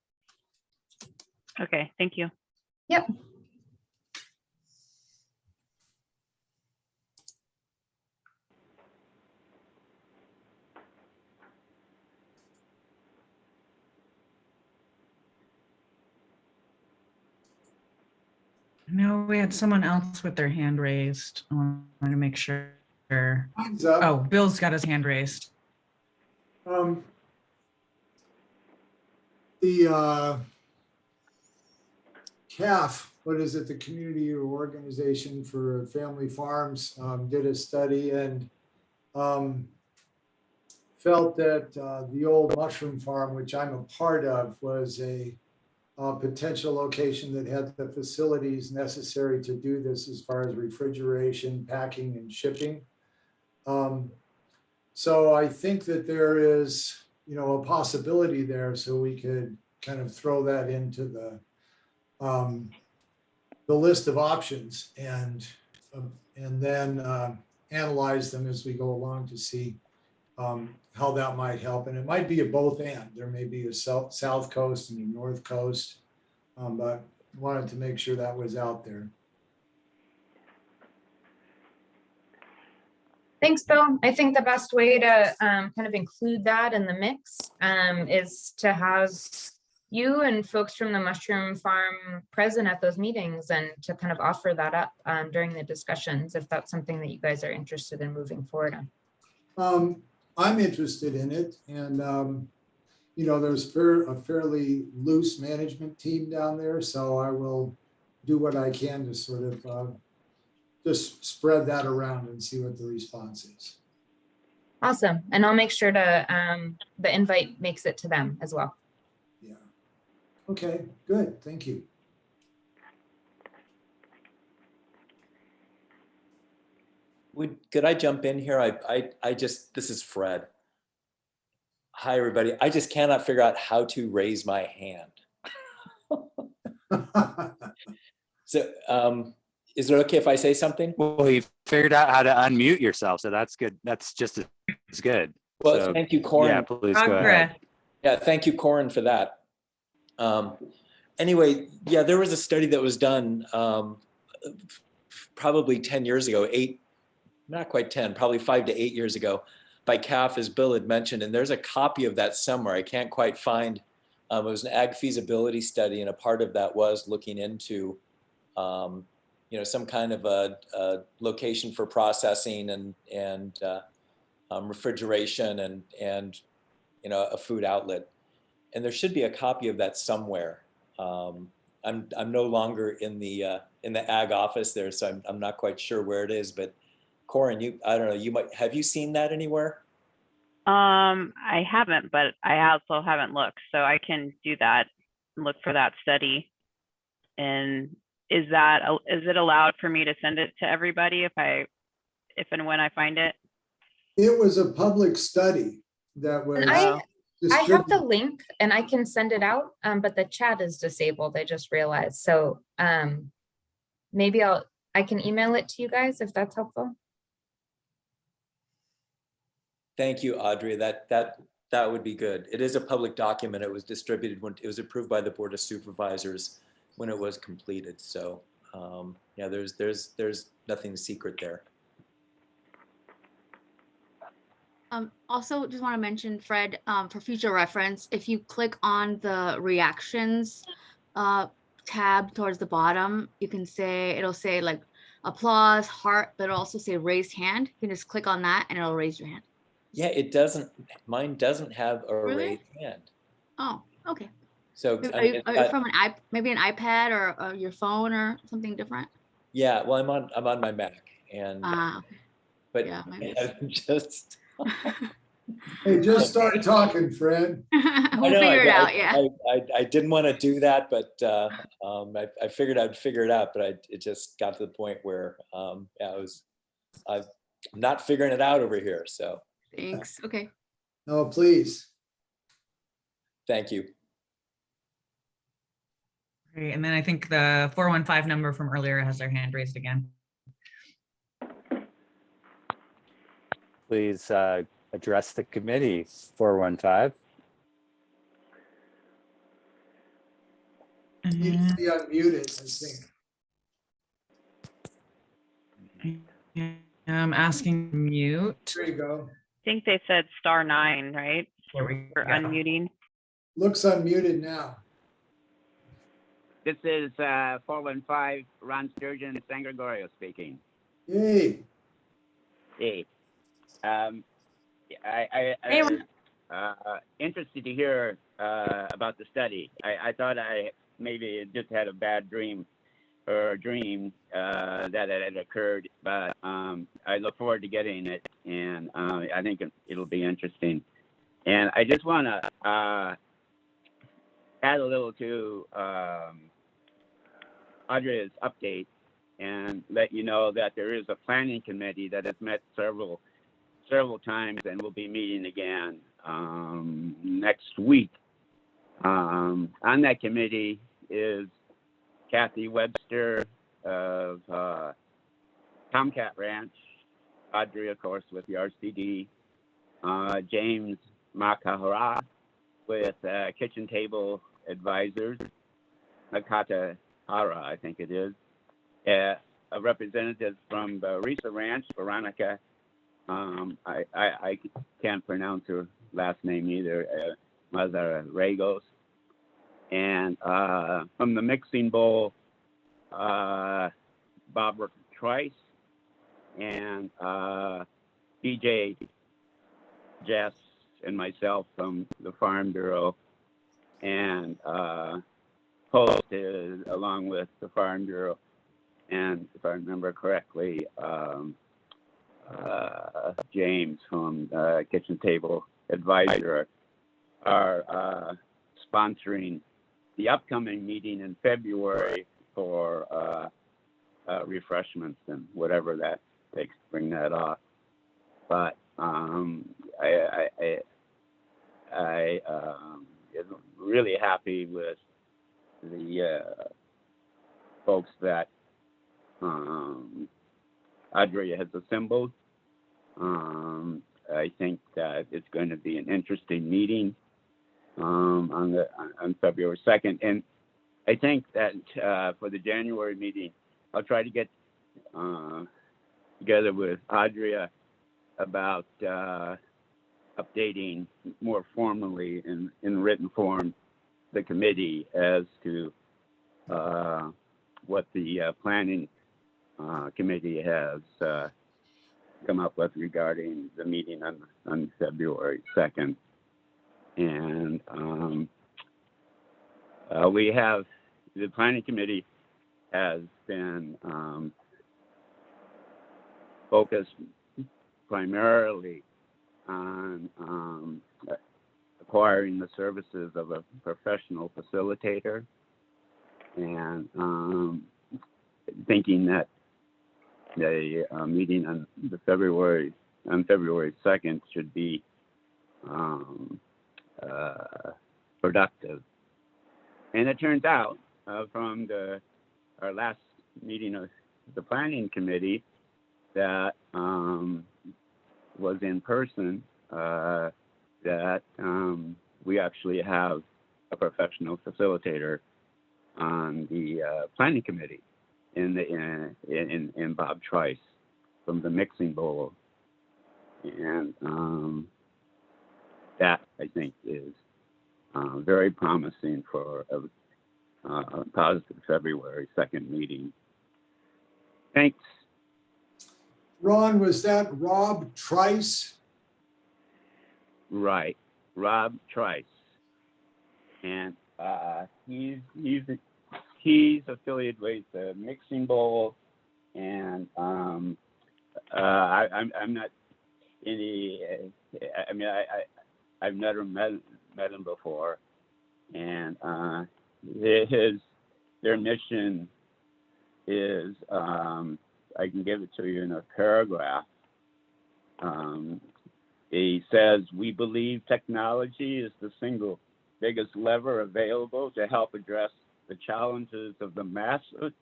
Okay, thank you. Yep. No, we had someone else with their hand raised. I wanted to make sure. Hands up. Oh, Bill's got his hand raised. The CAF, what is it, the Community Organization for Family Farms, did a study and felt that the old mushroom farm, which I'm a part of, was a potential location that had the facilities necessary to do this as far as refrigeration, packing, and shipping. So I think that there is, a possibility there, so we could kind of throw that into the list of options and then analyze them as we go along to see how that might help. And it might be a both and. There may be a south coast and a north coast, but wanted to make sure that was out there. Thanks, Bill. I think the best way to kind of include that in the mix is to have you and folks from the mushroom farm present at those meetings and to kind of offer that up during the discussions, if that's something that you guys are interested in moving forward on. I'm interested in it, and there's a fairly loose management team down there, so I will do what I can to sort of just spread that around and see what the response is. Awesome. And I'll make sure to the invite makes it to them as well. Yeah. Okay, good. Thank you. Could I jump in here? This is Fred. Hi, everybody. I just cannot figure out how to raise my hand. So, is it okay if I say something? Well, you figured out how to unmute yourself, so that's good. That's just as good. Well, So, thank you, Corin. Yeah, please go ahead. Yeah, thank you, Corin, for that. Anyway, yeah, there was a study that was done probably 10 years ago, not quite 10, probably 5 to 8 years ago by CAF, as Bill had mentioned, and there's a copy of that somewhere. I can't quite find. It was an ag feasibility study, and a part of that was looking into some kind of a location for processing and refrigeration and a food outlet. And there should be a copy of that somewhere. I'm no longer in the ag office there, so I'm not quite sure where it is. But Corin, I don't know, have you seen that anywhere? I haven't, but I also haven't looked, so I can do that. Look for that study. And is it allowed for me to send it to everybody if and when I find it? It was a public study that was. I have the link and I can send it out, but the chat is disabled. I just realized. So maybe I can email it to you guys if that's helpful. Thank you, Audrey. That would be good. It is a public document. It was distributed when it was approved by the Board of Supervisors when it was completed. So yeah, there's nothing secret there. Also, just want to mention, Fred, for future reference, if you click on the reactions tab towards the bottom, you can it'll say like applause, heart, but it'll also say raised hand. You can just click on that and it'll raise your hand. Yeah, mine doesn't have a raised hand. Oh, okay. So are you from maybe an iPad or your phone or something different? Yeah, well, I'm on my Mac, and but yeah, I'm just. Hey, just start talking, Fred. We'll figure it out. Yeah. I didn't want to do that, but I figured I'd figure it out, but it just got to the point where I'm not figuring it out over here. So. Thanks. Okay. No, please. Thank you. Great. And then I think the 415 number from earlier has their hand raised again. Please address the committee, 415. Needs to be unmuted, I think. I'm asking mute. There you go. I think they said *9, right? There we For go. unmuting. Looks unmuted now. This is 415 Ron Sturgeon, San Gregorio speaking. Yay. Hey, Hey, interested to hear about the study. I thought I maybe just had a bad dream or a dream that it had occurred, but I look forward to getting it, and I think it'll be interesting. And I just want to add a little to Audrey's update and let you know that there is a planning committee that has met several times and will be meeting again next week. On that committee is Kathy Webster of Tomcat Ranch, Audrey, of course, with the RCD, James Makahara with Kitchen Table Advisors, Nakata Hara, I think it is, a representative from the Risa Ranch, Veronica. I can't pronounce her last name either, Mazarregos. And from the Mixing Bowl, Bob Trice and DJ Jess and myself from the Farm Bureau, and Post is along with the Farm Bureau, and if I remember correctly, James from Kitchen Table Advisor are sponsoring the upcoming meeting in February for refreshments and whatever that takes to bring that off. But I am really happy with the folks that Audrey has assembled. I think that it's going to be an interesting meeting on February 2nd. And I think that for the January meeting, I'll try to get together with Audrey about updating more formally in written form the committee as to what the planning committee has come up with regarding the meeting on February 2nd. And we have, the planning committee has been focused primarily on acquiring the services of a professional facilitator, and thinking that the meeting on February 2nd should be productive. And it turns out from our last meeting of the planning committee that was in person, that we actually have a professional facilitator on the planning committee in Bob Trice from the Mixing Bowl, and that I think is very promising for a positive February 2nd meeting. Thanks. Ron, was that Rob Trice? Right, Rob Trice, and he's affiliated with the Mixing Bowl, and I'm not any. I mean, I've never met him before, and their mission is, I can give it to you in a paragraph. He says, "We believe technology is the single biggest lever available to help address the challenges of the massive,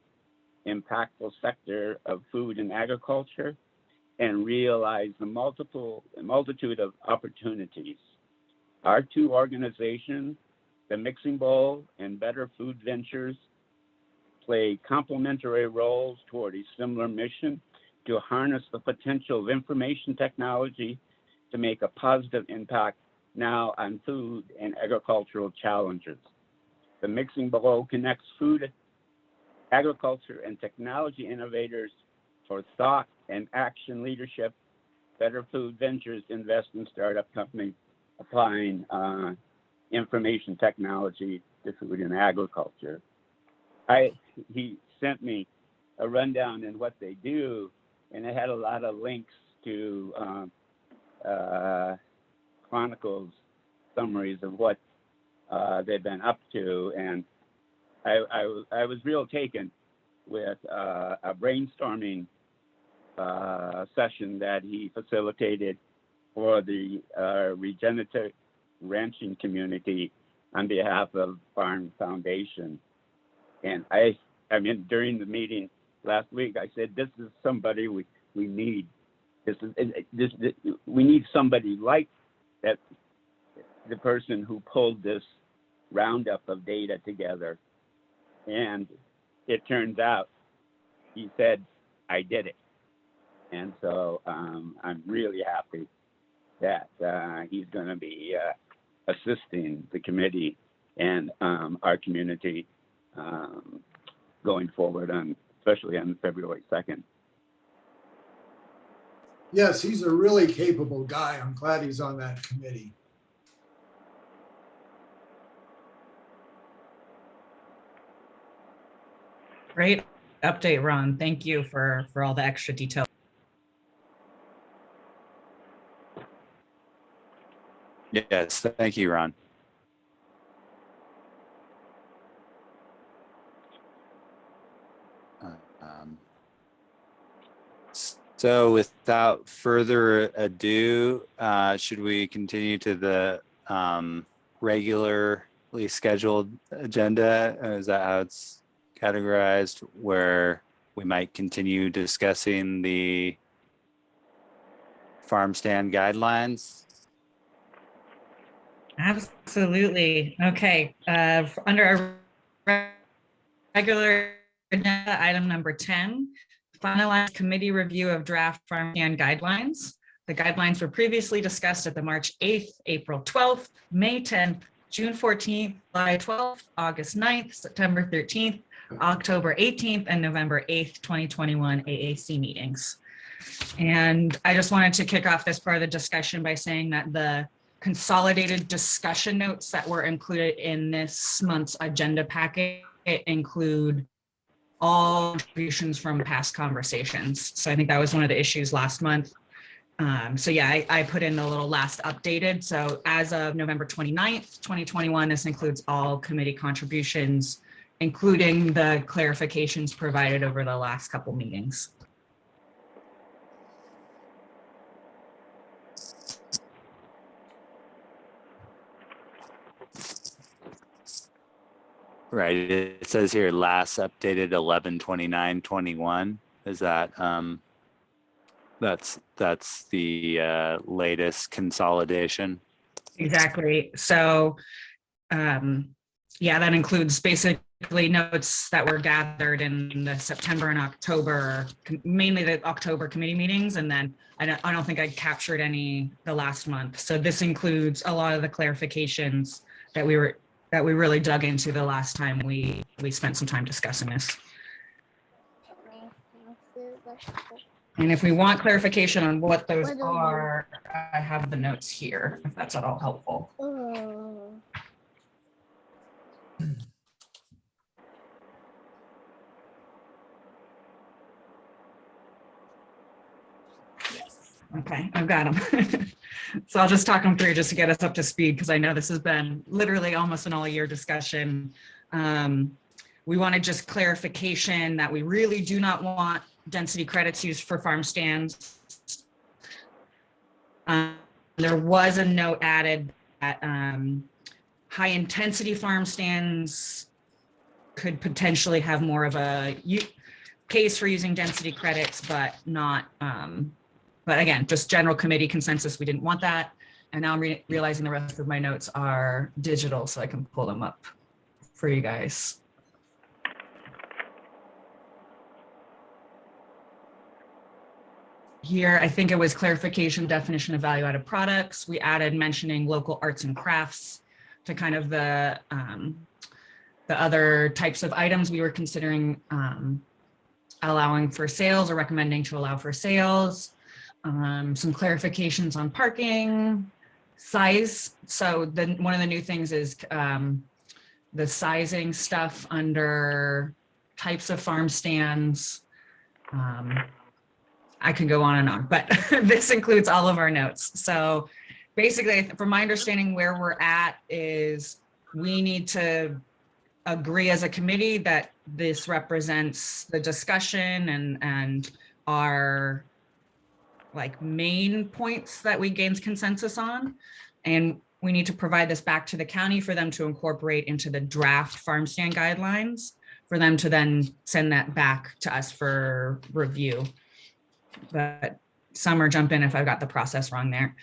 impactful sector of food and agriculture and realize the multitude of opportunities. Our two organizations, the Mixing Bowl and Better Food Ventures, play complementary roles toward a similar mission to harness the potential of information technology to make a positive impact now on food and agricultural challenges. The mixing below connects food, agriculture, and technology innovators for thought and action leadership. Better Food Ventures invest in startup companies applying information technology to food and agriculture. He sent me a rundown in what they do, and it had a lot of links to chronicles, summaries of what they've been up to, and I was real taken with a brainstorming session that he facilitated for the regenerative ranching community on behalf of Farm Foundation. And I mean, during the meeting last week, I said, this is somebody we need. We need somebody like that, the person who pulled this roundup of data together. And it turns out, he said, I did it. And so I'm really happy that he's going to be assisting the committee and our community going forward, especially on February 2nd. Yes, he's a really capable guy. I'm glad he's on that committee. Great update, Ron. Thank you for all the extra detail. Yes, thank you, Ron. So without further ado, should we continue to the regularly scheduled agenda? Is that how it's categorized, where we might continue discussing the farm stand guidelines? Absolutely. Okay. Under our regular agenda, item number 10, finalize committee review of draft farm stand guidelines. The guidelines were previously discussed at the March 8th, April 12th, May 10th, June 14th, July 12th, August 9th, September 13th, October 18th, and November 8th, 2021 AAC meetings. And I just wanted to kick off this part of the discussion by saying that the consolidated discussion notes that were included in this month's agenda packet include all contributions from past conversations. So I think that was one of the issues last month. So yeah, I put in the little last updated. So as of November 29th, 2021, this includes all committee contributions, including the clarifications provided over the last couple meetings. Right, it says here last updated 11/29/21. Is that that's the latest consolidation? Exactly. So yeah, that includes basically notes that were gathered in the September and October, mainly the October committee meetings, and then I don't think I captured any the last month. So this includes a lot of the clarifications that we really dug into the last time we spent some time discussing this. And if we want clarification on what those are, I have the notes here, if that's at all helpful. Okay, I've got them. So I'll just talk them through just to get us up to speed, because I know this has been literally almost an all-year discussion. We wanted just clarification that we really do not want density credits used for farm stands. There was a note added that high-intensity farm stands could potentially have more of a case for using density credits, but not. But again, just general committee consensus, we didn't want that. And now I'm realizing the rest of my notes are digital, so I can pull them up for you guys. Here, I think it was clarification definition of value-added products. We added mentioning local arts and crafts to kind of the the other types of items we were considering allowing for sales or recommending to allow for sales, some clarifications on parking, size. So then one of the new things is the sizing stuff under types of farm stands. I could go on and on, but this includes all of our notes. So basically, from my understanding, where we're at is we need to agree as a committee that this represents the discussion and our like main points that we gained consensus on. And we need to provide this back to the county for them to incorporate into the draft farm stand guidelines, for them to then send that back to us for review. But Summer, jump in if I've got the process wrong there.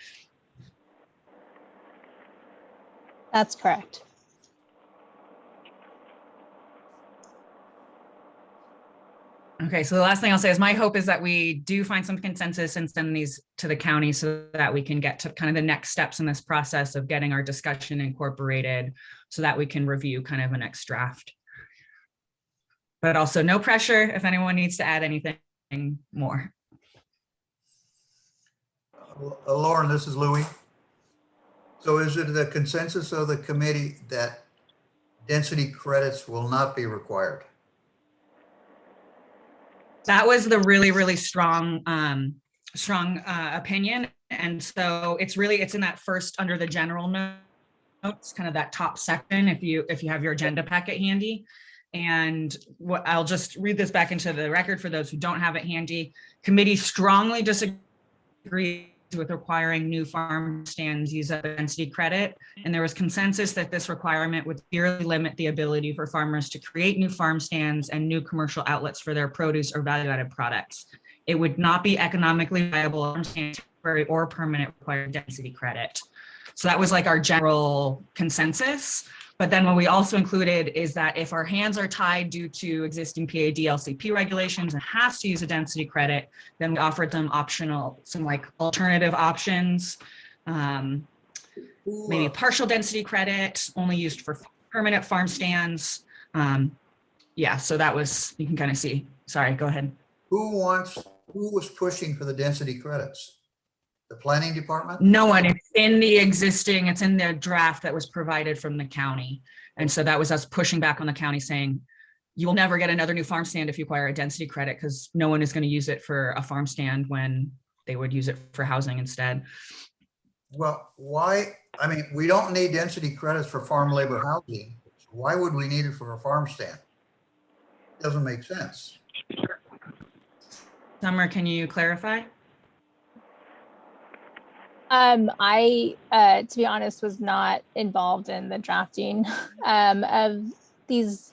That's correct. Okay, so the last thing I'll say is my hope is that we do find some consensus and send these to the county so that we can get to kind of the next steps in this process of getting our discussion incorporated so that we can review kind of a next draft. But also no pressure if anyone needs to add anything more. Lauren, this is Louis. So is it the consensus of the committee that density credits will not be required? That was the really strong opinion. And so it's in that first under the general notes, kind of that top section, if you have your agenda packet handy. And what I'll just read this back into the record for those who don't have it handy. Committee strongly disagrees with requiring new farm stands use up density credit. And there was consensus that this requirement would severely limit the ability for farmers to create new farm stands and new commercial outlets for their produce or value-added products. It would not be economically viable on temporary or permanent required density credit. So that was like our general consensus. But then what we also included is that if our hands are tied due to existing PAD LCP regulations and has to use a density credit, then we offered them some like alternative options, maybe partial density credit only used for permanent farm stands. Yeah, so that was, you can kind of see. Sorry, go ahead. Who was pushing for the density credits? The planning department? No one. It's in the draft that was provided from the county. And so that was us pushing back on the county saying, you will never get another new farm stand if you acquire a density credit because no one is going to use it for a farm stand when they would use it for housing instead. Well, why? I mean, we don't need density credits for farm labor housing. So why would we need it for a farm stand? It doesn't make sense. Summer, can you clarify? I, to be honest, was not involved in the drafting of the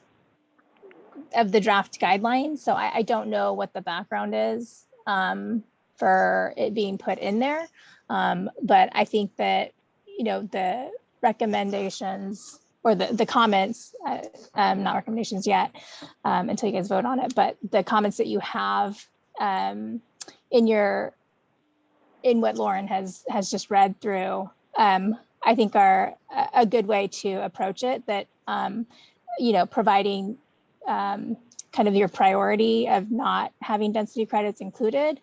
draft guidelines. So I don't know what the background is for it being put in there. But I think that, the recommendations or the comments, not recommendations yet until you guys vote on it, but the comments that you have in what Lauren has just read through, I think are a good way to approach it, that, providing kind of your priority of not having density credits included.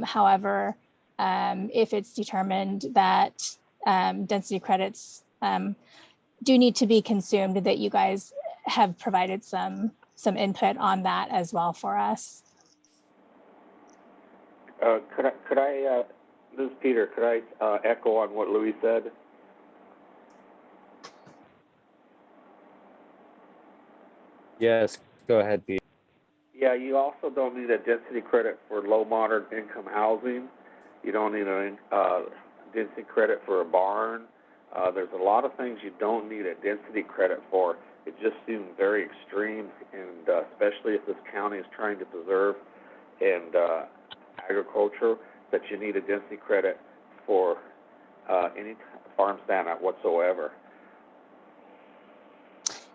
However, if it's determined that density credits do need to be consumed, that you guys have provided some input on that as well for us. Could I this is Peter. Could I echo on what Louis said? Yes, go ahead, Pete. Yeah, you also don't need a density credit for low moderate income housing. You don't need a density credit for a barn. There's a lot of things you don't need a density credit for. It just seems very extreme, and especially if this county is trying to preserve and agriculture, that you need a density credit for any farm stand whatsoever.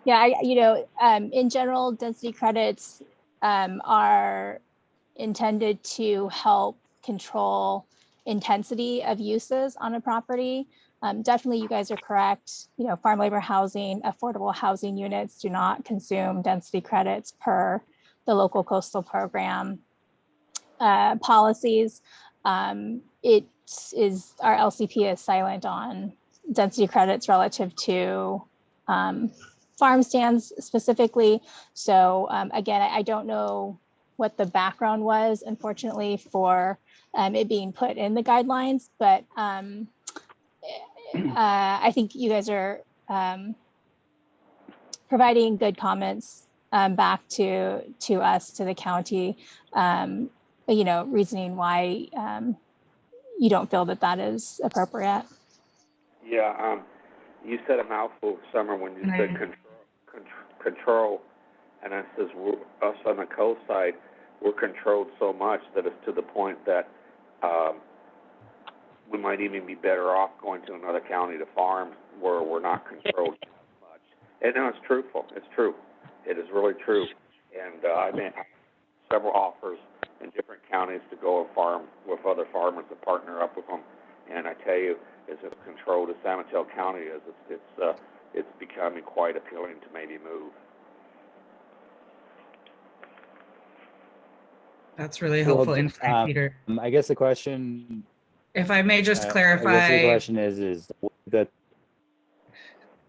Yeah, in general, density credits are intended to help control intensity of uses on a property. Definitely, you guys are correct. You know, farm labor housing, affordable housing units do not consume density credits per the local coastal program policies. It is, our LCP is silent on density credits relative to farm stands specifically. So again, I don't know what the background was, unfortunately, for it being put in the guidelines, but I think you guys are providing good comments back to us, to the county, you know, reasoning why you don't feel that that is appropriate. Yeah, you said a mouthful, Summer, when you said control, and I says us on the coast side, we're controlled so much that it's to the point that we might even be better off going to another county to farm where we're not controlled much. And no, it's truthful. It's true. It is really true. And I've made several offers in different counties to go and farm with other farmers to partner up with them. And I tell you, as controlled as San Mateo County is, it's becoming quite appealing to maybe move. That's really helpful insight, Peter. I guess the question, If I may just I clarify. guess the question is that.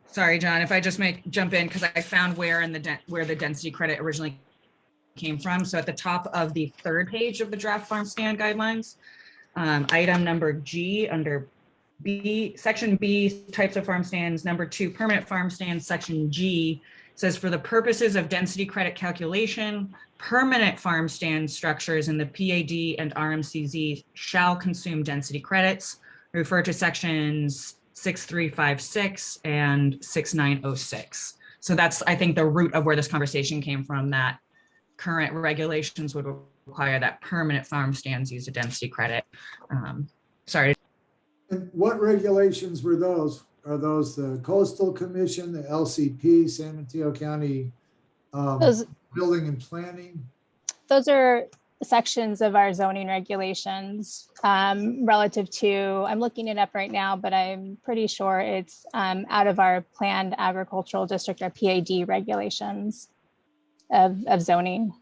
Sorry, John, if I just may jump in, because I found where the density credit originally came from. So at the top of the third page of the draft farm stand guidelines, item number G under B, section B, types of farm stands, number 2, permanent farm stands, section G says for the purposes of density credit calculation, permanent farm stand structures in the PAD and RMCZ shall consume density credits. Refer to sections 6356 and 6906. So that's, I think, the root of where this conversation came from, that current regulations would require that permanent farm stands use a density credit. Sorry. And what regulations were those? Are those the Coastal Commission, the LCP, San Mateo County Building and Planning? Those are sections of our zoning regulations relative to, I'm looking it up right now, but I'm pretty sure it's out of our planned agricultural district, our PAD regulations of zoning.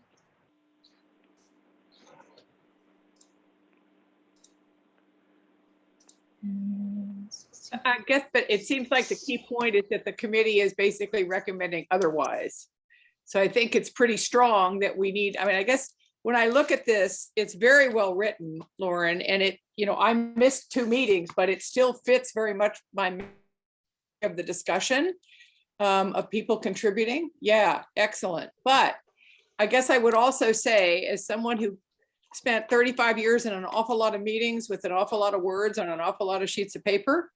I guess, but it seems like the key point is that the committee is basically recommending otherwise. So I think it's pretty strong that we need, I mean, I guess when I look at this, it's very well written, Lauren, and it, you know, I missed 2 meetings, but it still fits very much my of the discussion of people contributing. Yeah, excellent. But I guess I would also say, as someone who spent 35 years in an awful lot of meetings with an awful lot of words on an awful lot of sheets of paper,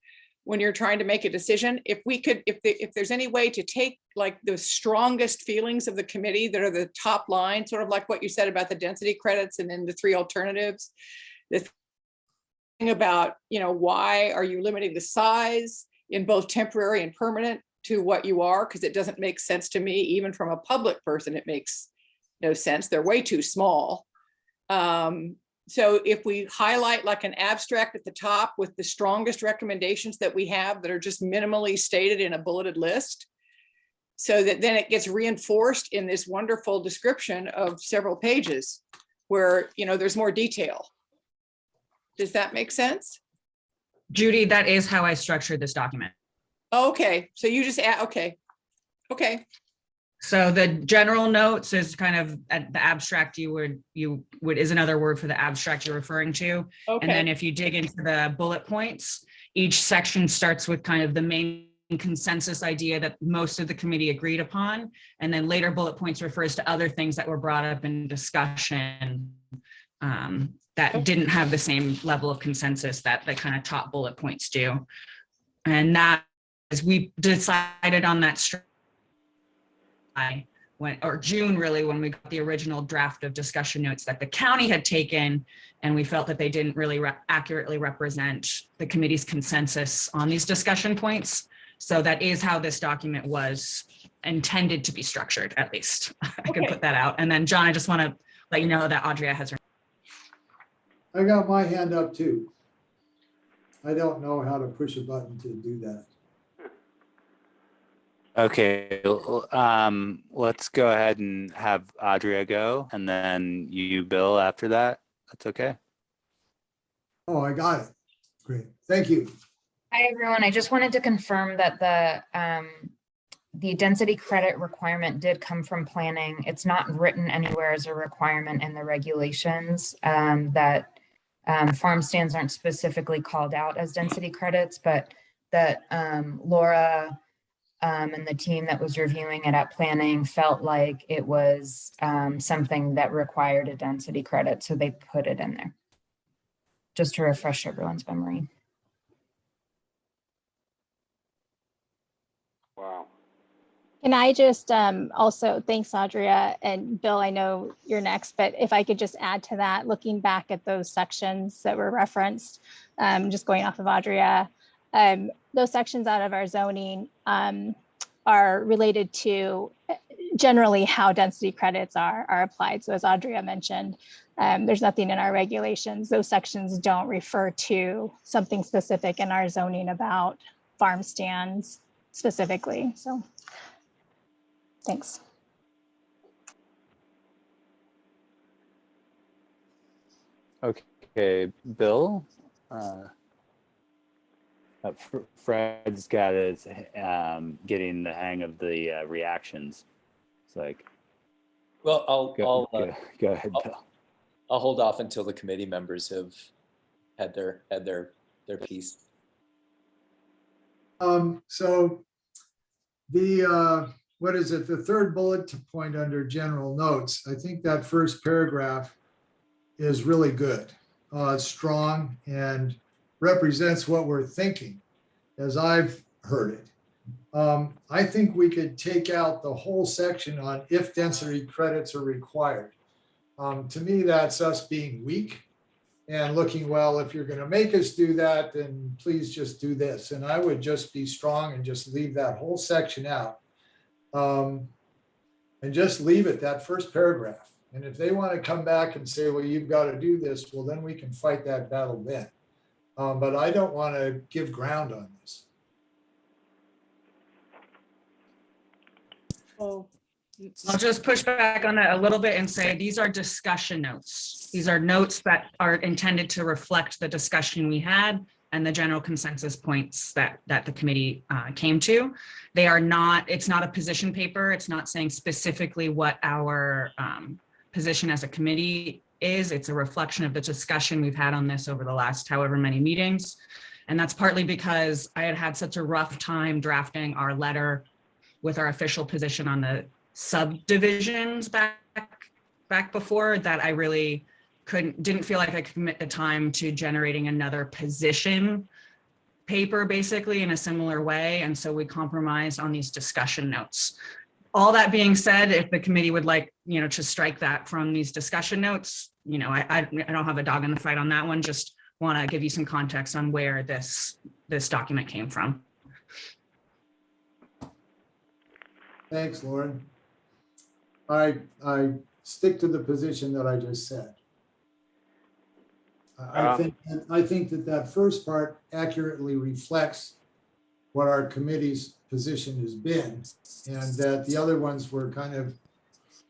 when you're trying to make a decision, if we could, if there's any way to take like the strongest feelings of the committee that are the top line, sort of like what you said about the density credits and then the 3 alternatives, the thing about, you know, why are you limiting the size in both temporary and permanent to what you are? Because it doesn't make sense to me, even from a public person, it makes no sense. They're way too small. So if we highlight like an abstract at the top with the strongest recommendations that we have that are just minimally stated in a bulleted list, so that then it gets reinforced in this wonderful description of several pages where, you know, there's more detail. Does that make sense? Judy, that is how I structured this document. Okay, so you just add, okay. So the general notes is kind of the abstract you would is another word for the abstract you're referring to. Okay. And then if you dig into the bullet points, each section starts with kind of the main consensus idea that most of the committee agreed upon. And then later bullet points refers to other things that were brought up in discussion that didn't have the same level of consensus that the kind of top bullet points do. And that, as we decided on that June really, when we got the original draft of discussion notes that the county had taken, and we felt that they didn't really accurately represent the committee's consensus on these discussion points. So that is how this document was intended to be structured, at least. I can put that out. And then John, I just want to let you know that Audrea has her. I got my hand up too. I don't know how to push a button to do that. Okay, let's go ahead and have Audrey go, and then you, Bill, after that. That's okay. Oh, I got it. Great. Thank you. Hi, everyone. I just wanted to confirm that the density credit requirement did come from planning. It's not written anywhere as a requirement in the regulations, that farm stands aren't specifically called out as density credits, but that Laura and the team that was reviewing it at planning felt like it was something that required a density credit, so they put it in there. Just to refresh everyone's memory. Wow. Can I just also, thanks, Audria, and Bill, I know you're next, but if I could just add to that, looking back at those sections that were referenced, just going off of Audria, those sections out of our zoning are related to generally how density credits are applied. So as Audria mentioned, there's nothing in our regulations. Those sections don't refer to something specific in our zoning about farm stands specifically. So thanks. Okay, Bill. Fred's got his getting the hang of the reactions. It's like, Well, go ahead, Bill. I'll hold off until the committee members have had their piece. So the, what is it? The third bullet point under general notes, I think that first paragraph is really good, strong, and represents what we're thinking as I've heard it. I think we could take out the whole section on if density credits are required. To me, that's us being weak and looking, well, if you're going to make us do that, then please just do this. And I would just be strong and just leave that whole section out. And just leave it, that first paragraph. And if they want to come back and say, well, you've got to do this, well, then we can fight that battle then. But I don't want to give ground on this. Oh. I'll just push back on that a little bit and say these are discussion notes. These are notes that are intended to reflect the discussion we had and the general consensus points that the committee came to. They are not, it's not a position paper. It's not saying specifically what our position as a committee is. It's a reflection of the discussion we've had on this over the last however many meetings. And that's partly because I had such a rough time drafting our letter with our official position on the subdivisions back before that I really didn't feel like I could commit the time to generating another position paper basically in a similar way. And so we compromised on these discussion notes. All that being said, if the committee would like, to strike that from these discussion notes, I don't have a dog in the fight on that one. Just want to give you some context on where this document came from. Thanks, Lauren. I stick to the position that I just said. I think that first part accurately reflects what our committee's position has been, and that the other ones were kind of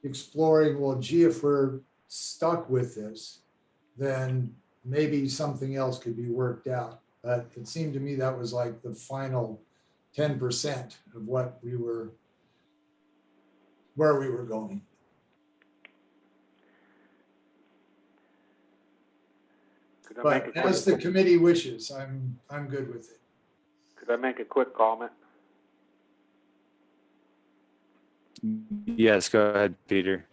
exploring, well, gee, if we're stuck with this, then maybe something else could be worked out. But it seemed to me that was like the final 10% of what we were, where we were going. But as the committee wishes, I'm good with it. Could I make a quick comment? Yes, go ahead, Peter.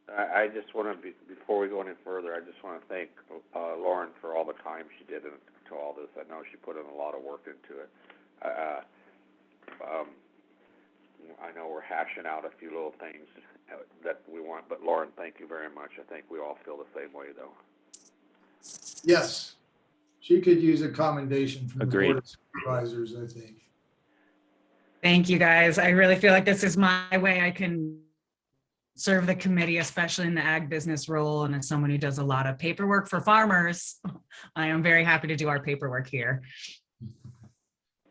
I just want to, before we go any further, I just want to thank Lauren for all the time she did into all this. I know she put in a lot of work into it. I know we're hashing out a few little things that we want, but Lauren, thank you very much. I think we all feel the same way, though. Yes, she could use a commendation from Agreed. the Board of Supervisors, I think. Thank you, guys. I really feel like this is my way I can serve the committee, especially in the ag business role. And as someone who does a lot of paperwork for farmers, I am very happy to do our paperwork here.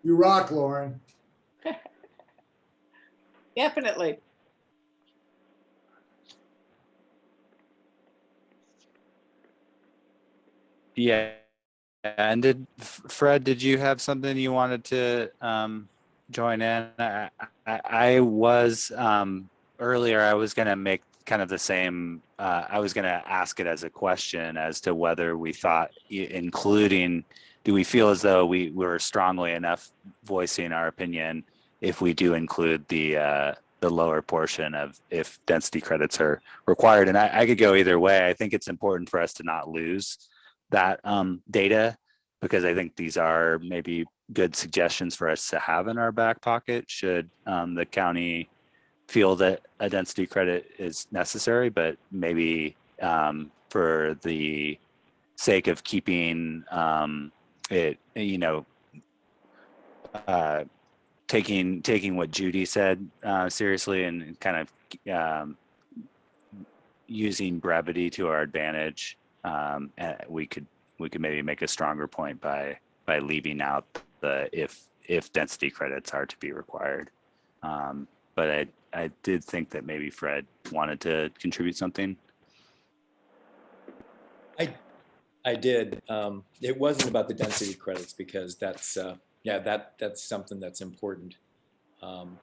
You rock, Lauren. Definitely. Yeah. And Fred, did you have something you wanted to join in? I was earlier, I was going to make kind of the same, I was going to ask it as a question as to whether we thought including, do we feel as though we were strongly enough voicing our opinion if we do include the lower portion of if density credits are required? And I could go either way. I think it's important for us to not lose that data, because I think these are maybe good suggestions for us to have in our back pocket should the county feel that a density credit is necessary, but maybe for the sake of keeping it, taking what Judy said seriously and kind of using brevity to our advantage, we could maybe make a stronger point by leaving out the if density credits are to be required. But I did think that maybe Fred wanted to contribute something. I did. It wasn't about the density credits because that's that's something that's important. And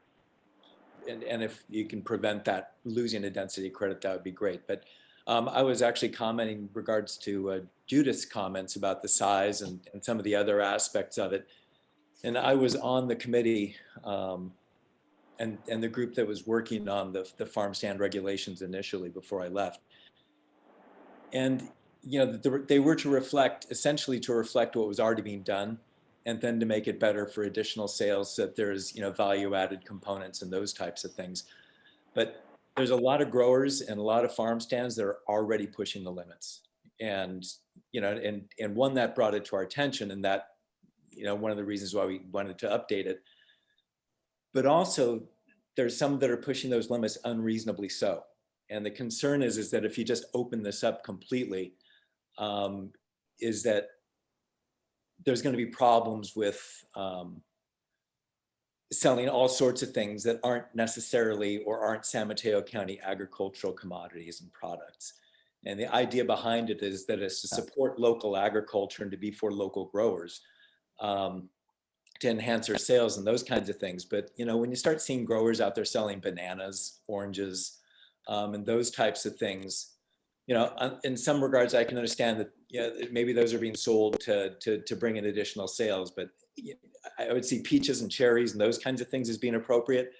if you can prevent that losing a density credit, that would be great. But I was actually commenting in regards to Judith's comments about the size and some of the other aspects of it. And I was on the committee and the group that was working on the farm stand regulations initially before I left. And they were to reflect, essentially to reflect what was already being done, and then to make it better for additional sales so that there's value added components and those types of things. But there's a lot of growers and a lot of farm stands that are already pushing the limits. And and one that brought it to our attention, and that one of the reasons why we wanted to update it. But also there's some that are pushing those limits unreasonably so. And the concern is that if you just open this up completely, is that there's going to be problems with selling all sorts of things that aren't necessarily or aren't San Mateo County agricultural commodities and products. And the idea behind it is that it's to support local agriculture and to be for local growers, to enhance their sales and those kinds of things. But when you start seeing growers out there selling bananas, oranges, and those types of things, in some regards, I can understand that maybe those are being sold to bring in additional sales. But I would see peaches and cherries and those kinds of things as being appropriate.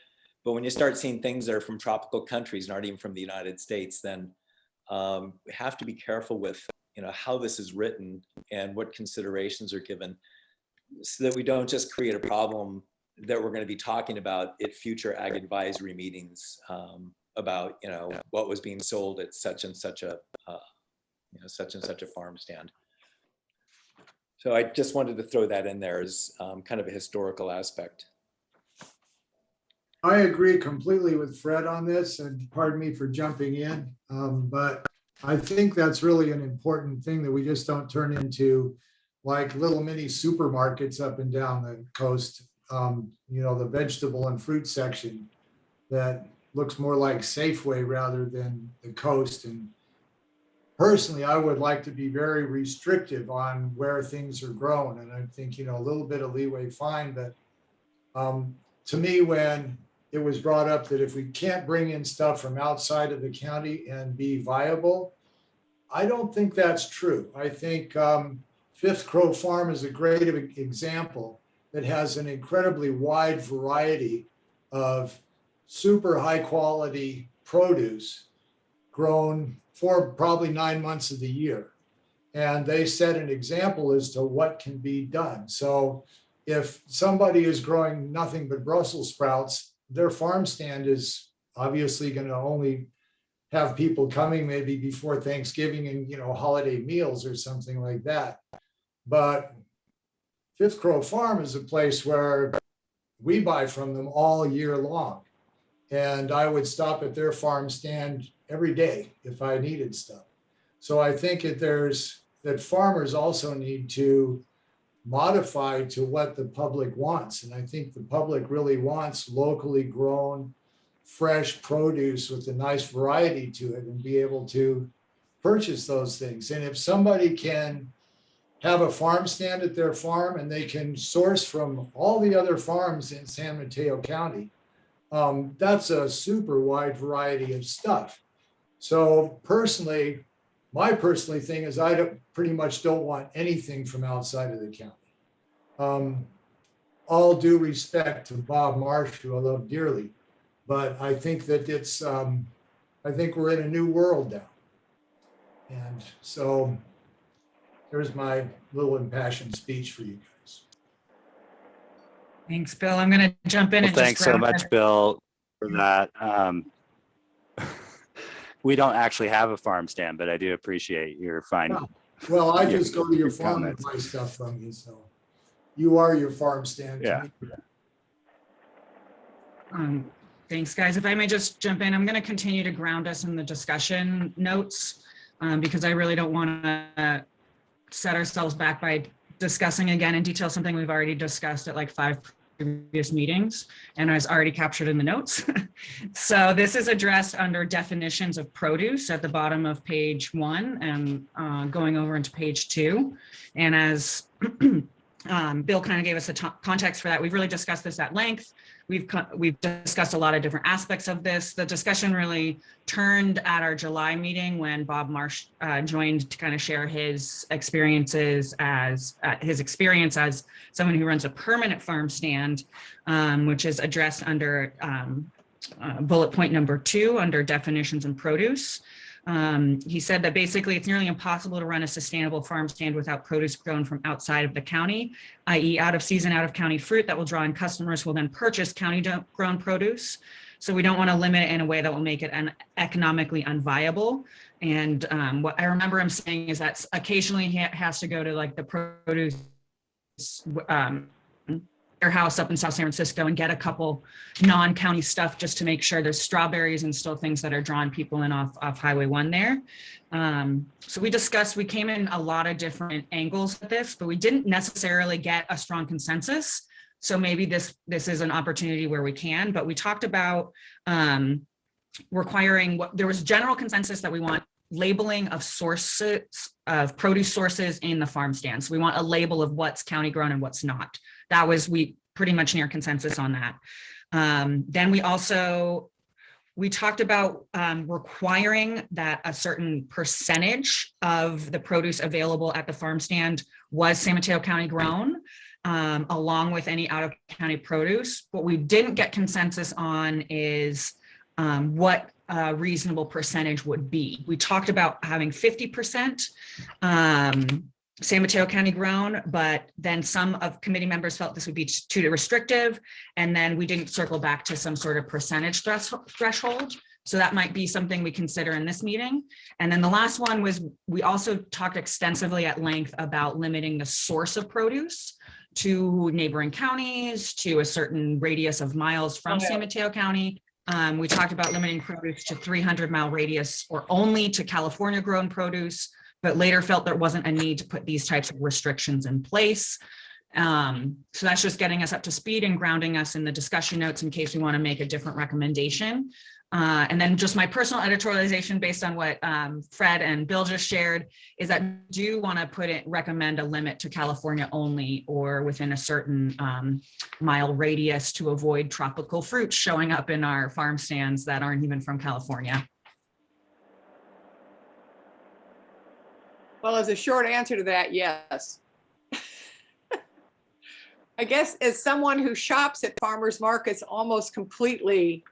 But when you start seeing things that are from tropical countries and aren't even from the United States, then we have to be careful with how this is written and what considerations are given, so that we don't just create a problem that we're going to be talking about at future ag advisory meetings about what was being sold at such and such a farm stand. So I just wanted to throw that in there as kind of a historical aspect. I agree completely with Fred on this, and pardon me for jumping in, but I think that's really an important thing, that we just don't turn into like little mini supermarkets up and down the coast. The vegetable and fruit section that looks more like Safeway rather than the coast. And personally, I would like to be very restrictive on where things are grown. And I think, a little bit of leeway, fine. But to me, when it was brought up that if we can't bring in stuff from outside of the county and be viable, I don't think that's true. I think Fifth Crow Farm is a great example that has an incredibly wide variety of super high quality produce grown for probably 9 months of the year. And they set an example as to what can be done. So if somebody is growing nothing but Brussels sprouts, their farm stand is obviously going to only have people coming maybe before Thanksgiving and, holiday meals or something like that. But Fifth Crow Farm is a place where we buy from them all year long. And I would stop at their farm stand every day if I needed stuff. So I think that farmers also need to modify to what the public wants. And I think the public really wants locally grown, fresh produce with a nice variety to it and be able to purchase those things. And if somebody can have a farm stand at their farm and they can source from all the other farms in San Mateo County, that's a super wide variety of stuff. So personally, my personally thing is pretty much don't want anything from outside of the county. All due respect to Bob Marsh, who I love dearly, but I think that I think we're in a new world now. And so there's my little impassioned speech for you guys. Thanks, Bill. I'm going to jump in Well, and just thanks so grab much, that. Bill, for that. We don't actually have a farm stand, but I do appreciate your fine. Well, I your- just go to your farm and comments. buy stuff from you, so you are your farm stand. to Yeah. me. Thanks, guys. If I may just jump in, I'm going to continue to ground us in the discussion notes because I really don't want to set ourselves back by discussing again in detail something we've already discussed at like 5 previous meetings and is already captured in the notes. So this is addressed under definitions of produce at the bottom of page 1 and going over into page 2. And as Bill kind of gave us a context for that, we've really discussed this at length. We've discussed a lot of different aspects of this. The discussion really turned at our July meeting when Bob Marsh joined to kind of share his experiences as someone who runs a permanent farm stand, which is addressed under bullet point number 2 under definitions and produce. He said that basically it's nearly impossible to run a sustainable farm stand without produce grown from outside of the county, i.e. out of season, out of county fruit that will draw in customers who will then purchase county grown produce. So we don't want to limit it in a way that will make it economically unviable. And what I remember him saying is that occasionally he has to go to like the produce warehouse up in South San Francisco and get a couple non-county stuff just to make sure there's strawberries and still things that are drawing people in off Highway 1 there. So we came in a lot of different angles with this, but we didn't necessarily get a strong consensus. So maybe this is an opportunity where we can, but we talked about requiring there was general consensus that we want labeling of sources of produce sources in the farm stands. So we want a label of what's county grown and what's not. That was we pretty much near consensus on that. Then we talked about requiring that a certain percentage of the produce available at the farm stand was San Mateo County grown, along with any out of county produce. What we didn't get consensus on is what a reasonable percentage would be. We talked about having 50% San Mateo County grown, but then some of committee members felt this would be too restrictive. And then we didn't circle back to some sort of percentage threshold. So that might be something we consider in this meeting. And then the last one was, we also talked extensively at length about limiting the source of produce to neighboring counties, to a certain radius of miles from San Mateo County. We talked about limiting produce to 300-mile radius or only to California grown produce, but later felt there wasn't a need to put these types of restrictions in place. So that's just getting us up to speed and grounding us in the discussion notes in case we want to make a different recommendation. And then just my personal editorialization based on what Fred and Bill just shared is that do you want to recommend a limit to California only or within a certain mile radius to avoid tropical fruits showing up in our farm stands that aren't even from California? Well, as a short answer to that, yes. I guess as someone who shops at farmers markets almost completely,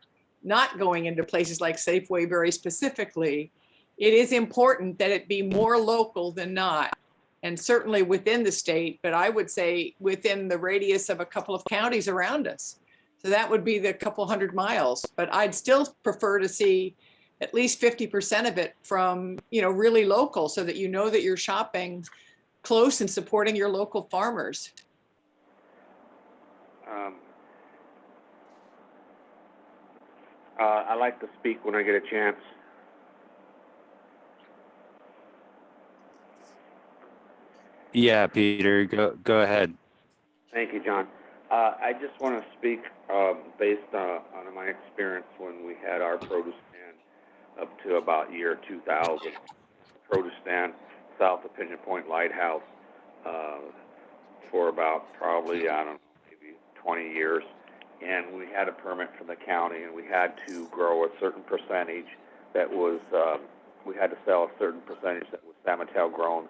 not going into places like Safeway very specifically, it is important that it be more local than not. And certainly within the state, but I would say within the radius of a couple of counties around us. So that would be the couple 100 miles, but I'd still prefer to see at least 50% of it from, really local so that you know that you're shopping close and supporting your local farmers. I like to speak when I get a chance. Yeah, Peter, go ahead. Thank you, John. I just want to speak based on my experience when we had our produce stand up to about year 2000. Produce stand south of Pigeon Point Lighthouse for about probably, I don't know, maybe 20 years. And we had a permit from the county, and we had to grow a certain percentage that was, we had to sell a certain percentage that was Samattel grown.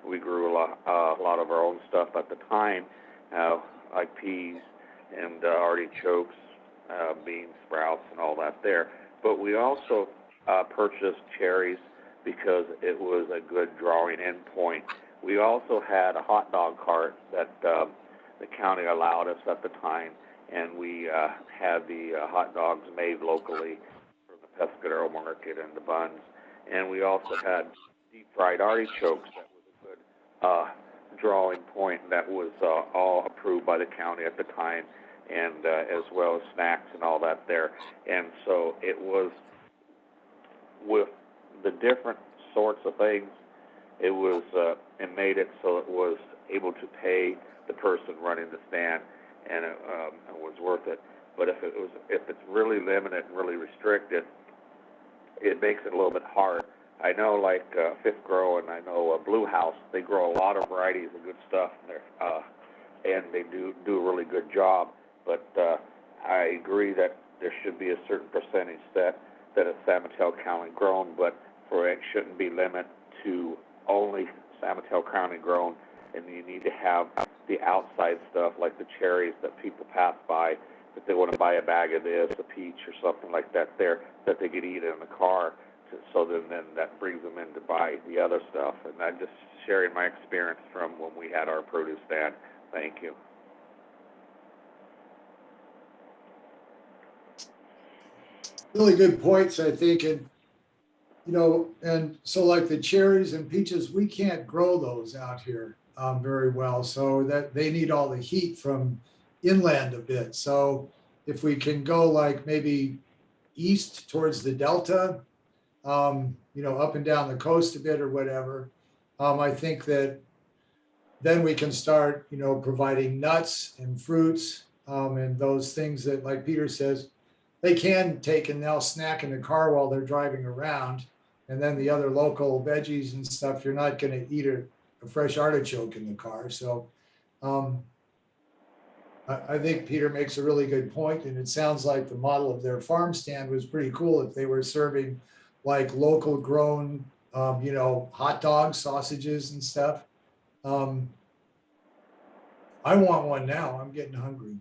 We grew a lot of our own stuff at the time, like peas and artichokes, bean sprouts, and all that there. But we also purchased cherries because it was a good drawing in point. We also had a hot dog cart that the county allowed us at the time, and we had the hot dogs made locally from the Pescadero Market and the buns. And we also had deep-fried artichokes that was a good drawing point that was all approved by the county at the time, and as well as snacks and all that there. And so it was, with the different sorts of things, it was it made it so it was able to pay the person running the stand, and it was worth it. But if it's really limited and really restricted, it makes it a little bit hard. I know, like Fifth Grow, and I know Blue House, they grow a lot of varieties of good stuff there, and they do a really good job. But I agree that there should be a certain percentage that is Samattel County grown, but for it shouldn't be limited to only Samattel County grown. And you need to have the outside stuff, like the cherries that people pass by, if they want to buy a bag of this, a peach or something like that there, that they could eat in the car. So then that brings them in to buy the other stuff. And I'm just sharing my experience from when we had our produce stand. Thank you. Really good points, I think. And, you know, and so like the cherries and peaches, we can't grow those out here very well. So that they need all the heat from inland a bit. So if we can go like maybe east towards the Delta, you know, up and down the coast a bit or whatever, I think that then we can start, you know, providing nuts and fruits and those things that, like Peter says, they can take and they'll snack in the car while they're driving around. And then the other local veggies and stuff, you're not going to eat a fresh artichoke in the car. So I think Peter makes a really good point, and it sounds like the model of their farm stand was pretty cool if they were serving like local grown, you know, hot dogs, sausages and stuff. I want one now. I'm getting hungry.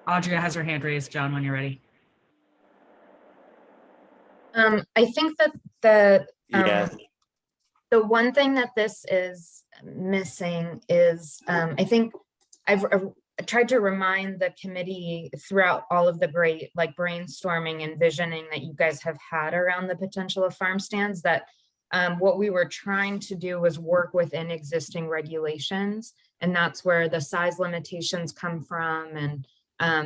Audrey has her hand raised. John, when you're ready. I think that the one thing that this is missing is, I think I've tried to remind the committee throughout all of the great like brainstorming and visioning that you guys have had around the potential of farm stands, that what we were trying to do was work within existing regulations. And that's where the size limitations come from, and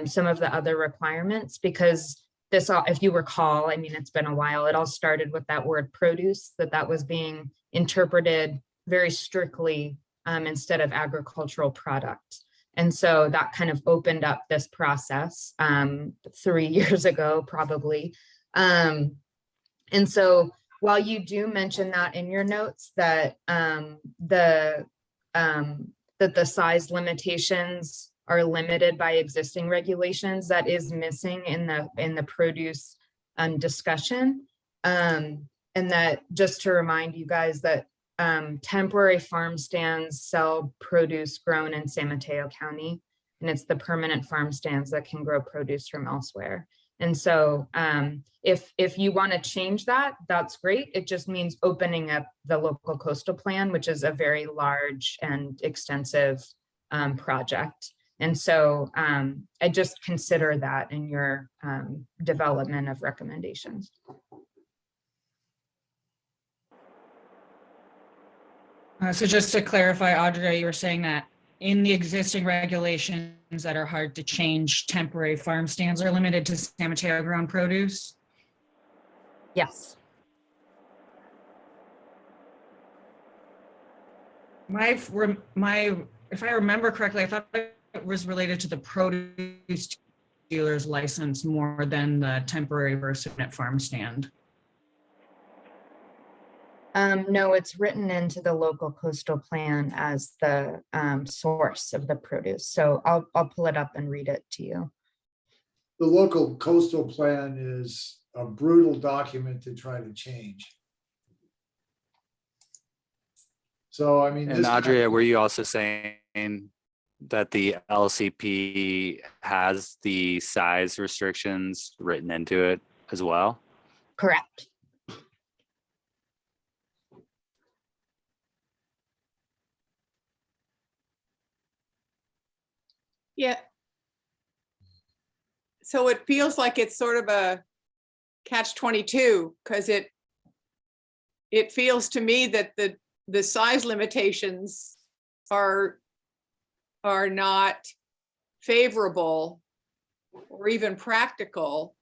some of the other requirements, because this, if you recall, I mean, it's been a while, it all started with that word produce, that was being interpreted very strictly instead of agricultural product. And so that kind of opened up this process 3 years ago, probably. And so while you do mention that in your notes, that the size limitations are limited by existing regulations, that is missing in the produce discussion. And that, just to remind you guys, that temporary farm stands sell produce grown in San Mateo County, and it's the permanent farm stands that can grow produce from elsewhere. And so if you want to change that, that's great. It just means opening up the local coastal plan, which is a very large and extensive project. And so I just consider that in your development of recommendations. So just to clarify, Audrey, you were saying that in the existing regulations that are hard to change, temporary farm stands are limited to San Mateo grown produce? Yes. If I remember correctly, I thought it was related to the produce dealer's license more than the temporary versus permanent farm stand. No, it's written into the local coastal plan as the source of the produce. So I'll pull it up and read it to you. The local coastal plan is a brutal document to try to change. So, I mean. And Andrea, were you also saying that the LCP has the size restrictions written into it as well? Correct. Yeah. So it feels like it's sort of a catch-22 because it feels to me that the size limitations are not favorable or even practical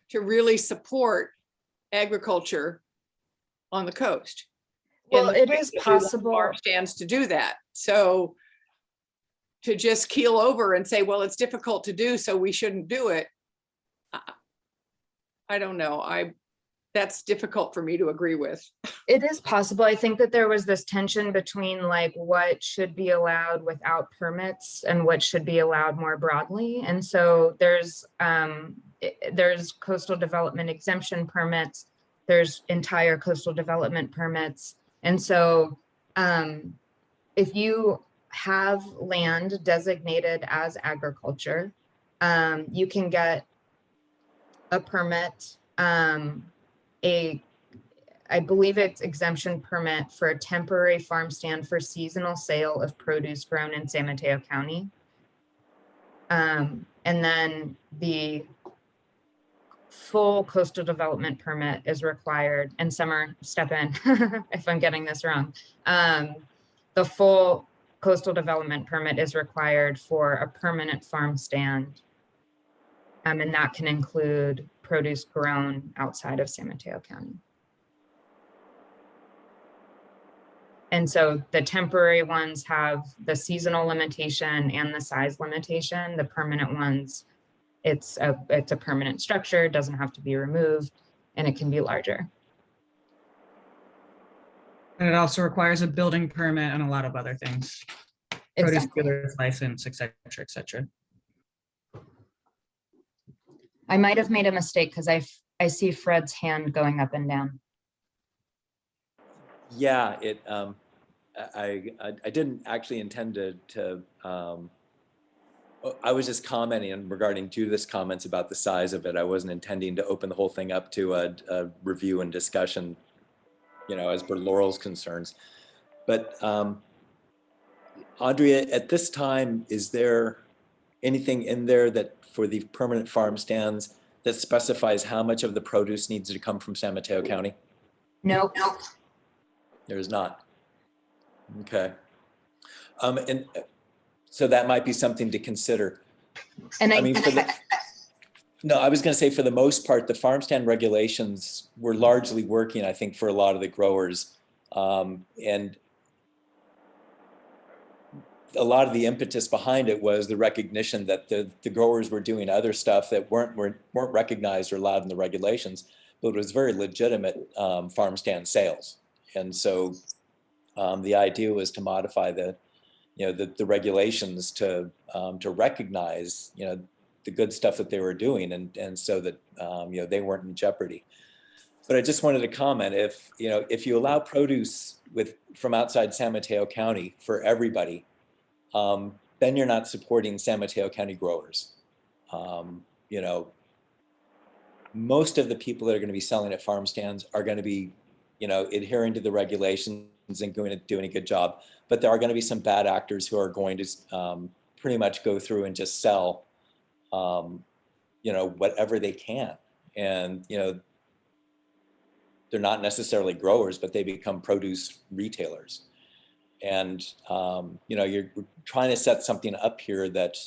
to really support agriculture on the coast. Well, And it is possible. farm stands to do that. So to just keel over and say, well, it's difficult to do, so we shouldn't do it. I don't know. That's difficult for me to agree with. It is possible. I think that there was this tension between like what should be allowed without permits and what should be allowed more broadly. And so there's coastal development exemption permits, there's entire coastal development permits. And so if you have land designated as agriculture, you can get a permit, I believe it's exemption permit for a temporary farm stand for seasonal sale of produce grown in San Mateo County. And then the full coastal development permit is required, and Summer, step in if I'm getting this wrong. The full coastal development permit is required for a permanent farm stand. And that can include produce grown outside of San Mateo County. And so the temporary ones have the seasonal limitation and the size limitation. The permanent ones, it's a permanent structure, doesn't have to be removed, and it can be larger. And it also requires a building permit and a lot of other things. Produce dealer's license, et cetera, et cetera. I might have made a mistake because I see Fred's hand going up and down. Yeah, I didn't actually intend to I was just commenting regarding Judith's comments about the size of it. I wasn't intending to open the whole thing up to a review and discussion, as per Laurel's concerns. But Andrea, at this time, is there anything in there that for the permanent farm stands that specifies how much of the produce needs to come from San Mateo County? No. There is not. Okay. And so that might be something to consider. And I mean, no, I was going to say for the most part, the farm stand regulations were largely working, I think, for a lot of the growers. And a lot of the impetus behind it was the recognition that the growers were doing other stuff that weren't recognized or allowed in the regulations, but it was very legitimate farm stand sales. And so the idea was to modify the regulations to recognize, the good stuff that they were doing, and so that they weren't in jeopardy. But I just wanted to comment, if you allow produce from outside San Mateo County for everybody, then you're not supporting San Mateo County growers. Most of the people that are going to be selling at farm stands are going to be, adhering to the regulations and doing a good job. But there are going to be some bad actors who are going to pretty much go through and just sell, whatever they can. And, they're not necessarily growers, but they become produce retailers. And, you know, you're trying to set something up here that,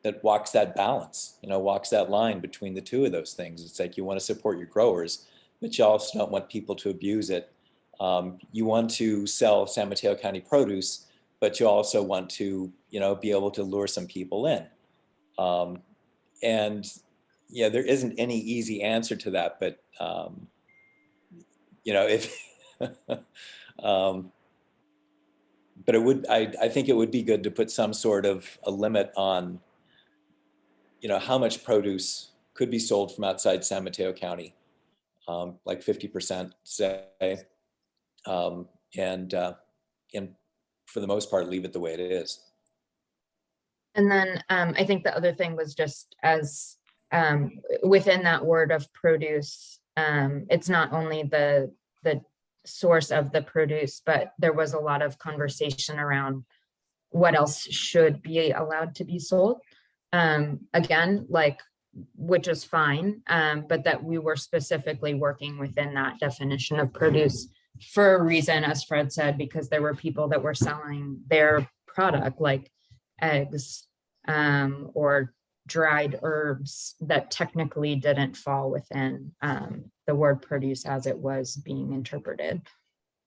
that walks that balance, you know, walks that line between the two of those things. It's like you want to support your growers, but you also don't want people to abuse it. You want to sell San Mateo County produce, but you also want to, you know, be able to lure some people in. And yeah, there isn't any easy answer to that, but you know, if but it would, I think it would be good to put some sort of a limit on, you know, how much produce could be sold from outside San Mateo County, like 50%, say, and for the most part, leave it the way it is. And then I think the other thing was just as within that word of produce, it's not only the source of the produce, but there was a lot of conversation around what else should be allowed to be sold. Again, like, which is fine, but that we were specifically working within that definition of produce for a reason, as Fred said, because there were people that were selling their product like eggs or dried herbs that technically didn't fall within the word produce as it was being interpreted.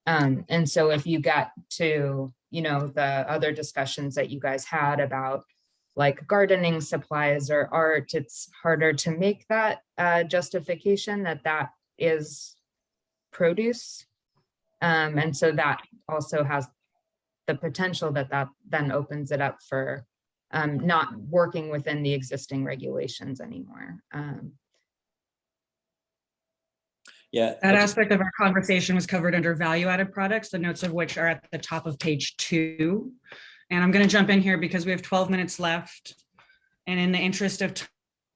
And so if you got to, you know, the other discussions that you guys had about like gardening supplies or art, it's harder to make that justification that that is produce. And so that also has the potential that that then opens it up for not working within the existing regulations anymore. Yeah. That aspect of our conversation was covered under value-added products, the notes of which are at the top of page 2. And I'm going to jump in here because we have 12 minutes left. And in the interest of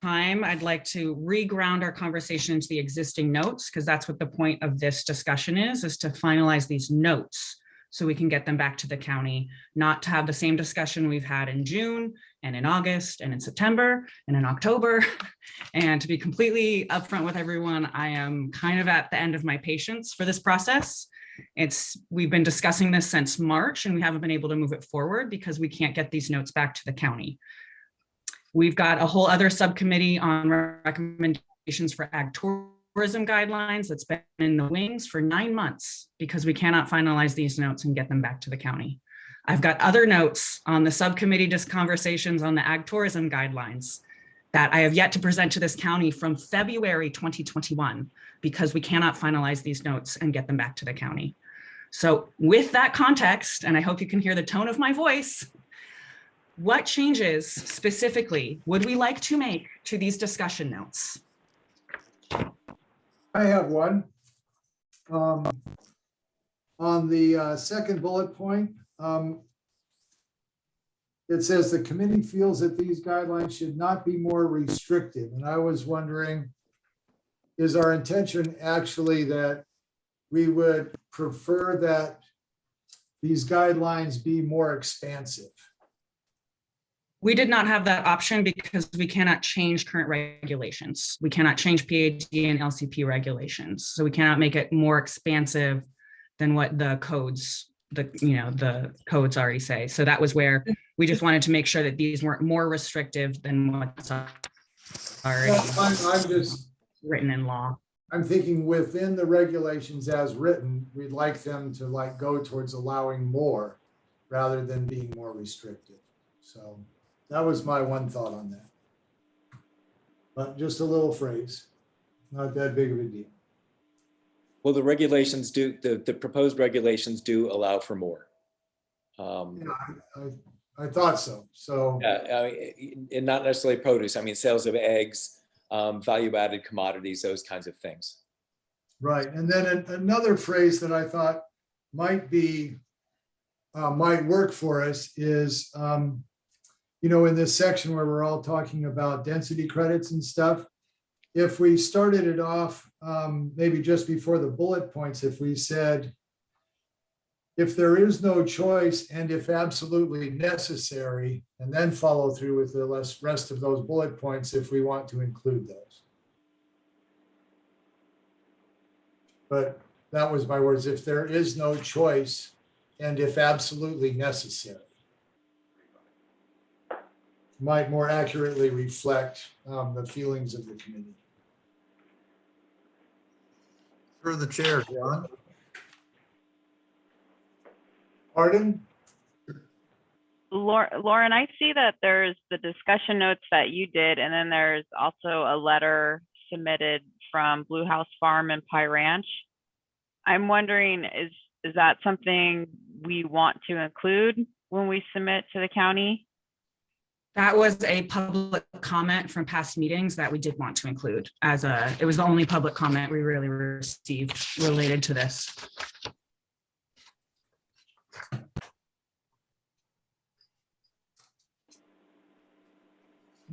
time, I'd like to reground our conversation to the existing notes, because that's what the point of this discussion is to finalize these notes so we can get them back to the county, not to have the same discussion we've had in June and in August and in September and in October. And to be completely upfront with everyone, I am kind of at the end of my patience for this process. We've been discussing this since March and we haven't been able to move it forward because we can't get these notes back to the county. We've got a whole other subcommittee on recommendations for ag tourism guidelines that's been in the wings for 9 months because we cannot finalize these notes and get them back to the county. I've got other notes on the subcommittee conversations on the ag tourism guidelines that I have yet to present to this county from February 2021 because we cannot finalize these notes and get them back to the county. So with that context, and I hope you can hear the tone of my voice, what changes specifically would we like to make to these discussion notes? I have one. On the second bullet point, it says the committee feels that these guidelines should not be more restrictive. And I was wondering, is our intention actually that we would prefer that these guidelines be more expansive? We did not have that option because we cannot change current regulations. We cannot change PAD and LCP regulations. So we cannot make it more expansive than what the codes, the codes already say. So that was where we just wanted to make sure that these weren't more restrictive than what's already I'm just written in law. I'm thinking within the regulations as written, we'd like them to go towards allowing more rather than being more restrictive. So that was my one thought on that. But just a little phrase, not that big of a deal. Well, the regulations do, the proposed regulations do allow for more. I thought so. So yeah, and not necessarily produce. I mean, sales of eggs, value-added commodities, those kinds of things. Right, and then another phrase that I thought might work for us is, in this section where we're all talking about density credits and stuff, if we started it off maybe just before the bullet points, if we said, if there is no choice and if absolutely necessary, and then follow through with the rest of those bullet points if we want to include those. But That was my words, if there is no choice and if absolutely necessary. Might more accurately reflect the feelings of the committee. Through the chair, John. Pardon? Lauren, I see that there's the discussion notes that you did, and then there's also a letter submitted from Blue House Farm and Pie Ranch. I'm wondering, is that something we want to include when we submit to the county? That was a public comment from past meetings that we did want to include it was the only public comment we really received related to this.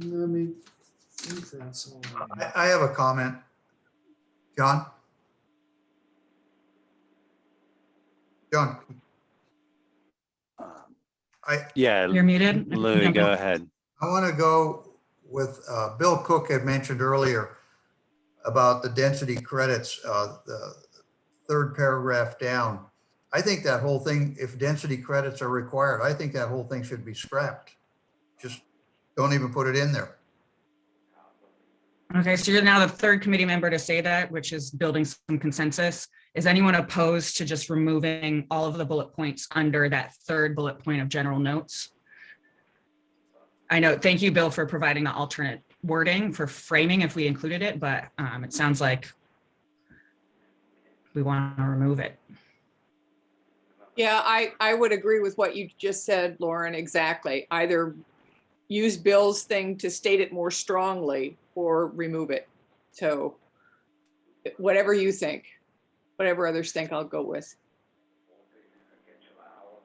Let me think that's all right. I have a comment. John? John? Yeah, You're muted. Louis, go ahead. I want to go with Bill Cook had mentioned earlier about the density credits, the third paragraph down. I think that whole thing, if density credits are required, I think that whole thing should be scrapped. Just don't even put it in there. Okay, so you're now the third committee member to say that, which is building some consensus. Is anyone opposed to just removing all of the bullet points under that third bullet point of general notes? I know, thank you, Bill, for providing the alternate wording for framing if we included it, but it sounds like we want to remove it. Yeah, I would agree with what you just said, Lauren, exactly. Either use Bill's thing to state it more strongly or remove it. So whatever you think, whatever others think, I'll go with.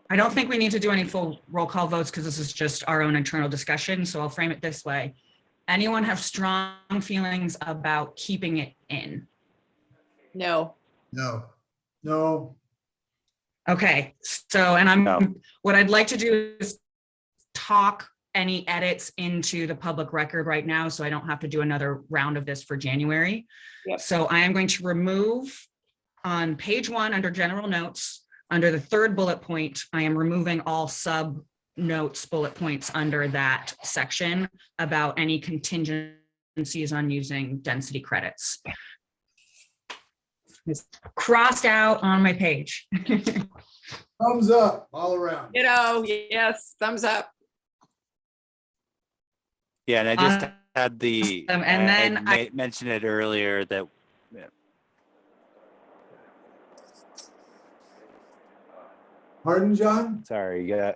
I don't think we need to do any full roll call votes because this is just our own internal discussion. So I'll frame it this way. Anyone have strong feelings about keeping it in? No. No. No. Okay, so, and what I'd like to do is talk any edits into the public record right now, so I don't have to do another round of this for January. Yep. So I am going to remove on page 1 under general notes, under the third bullet point, I am removing all sub notes, bullet points under that section about any contingencies on using density credits. It's crossed out on my page. Thumbs up all around. Yes, thumbs up. Yeah, and I just had the, and then I mentioned it earlier that, yeah. Pardon, John? Sorry, yeah.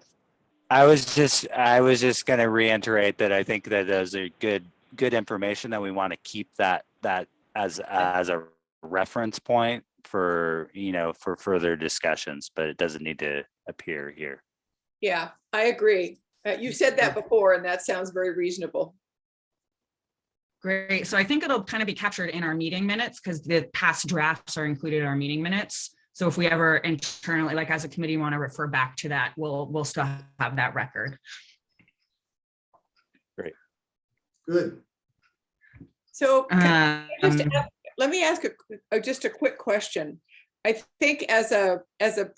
I was just going to reiterate that I think that those are good information that we want to keep that as a reference point for, for further discussions, but it doesn't need to appear here. Yeah, I agree. You said that before, and that sounds very reasonable. Great. So I think it'll kind of be captured in our meeting minutes because the past drafts are included in our meeting minutes. So if we ever internally, like as a committee, want to refer back to that, we'll still have that record. Great. Good. So let me ask just a quick question. I think as a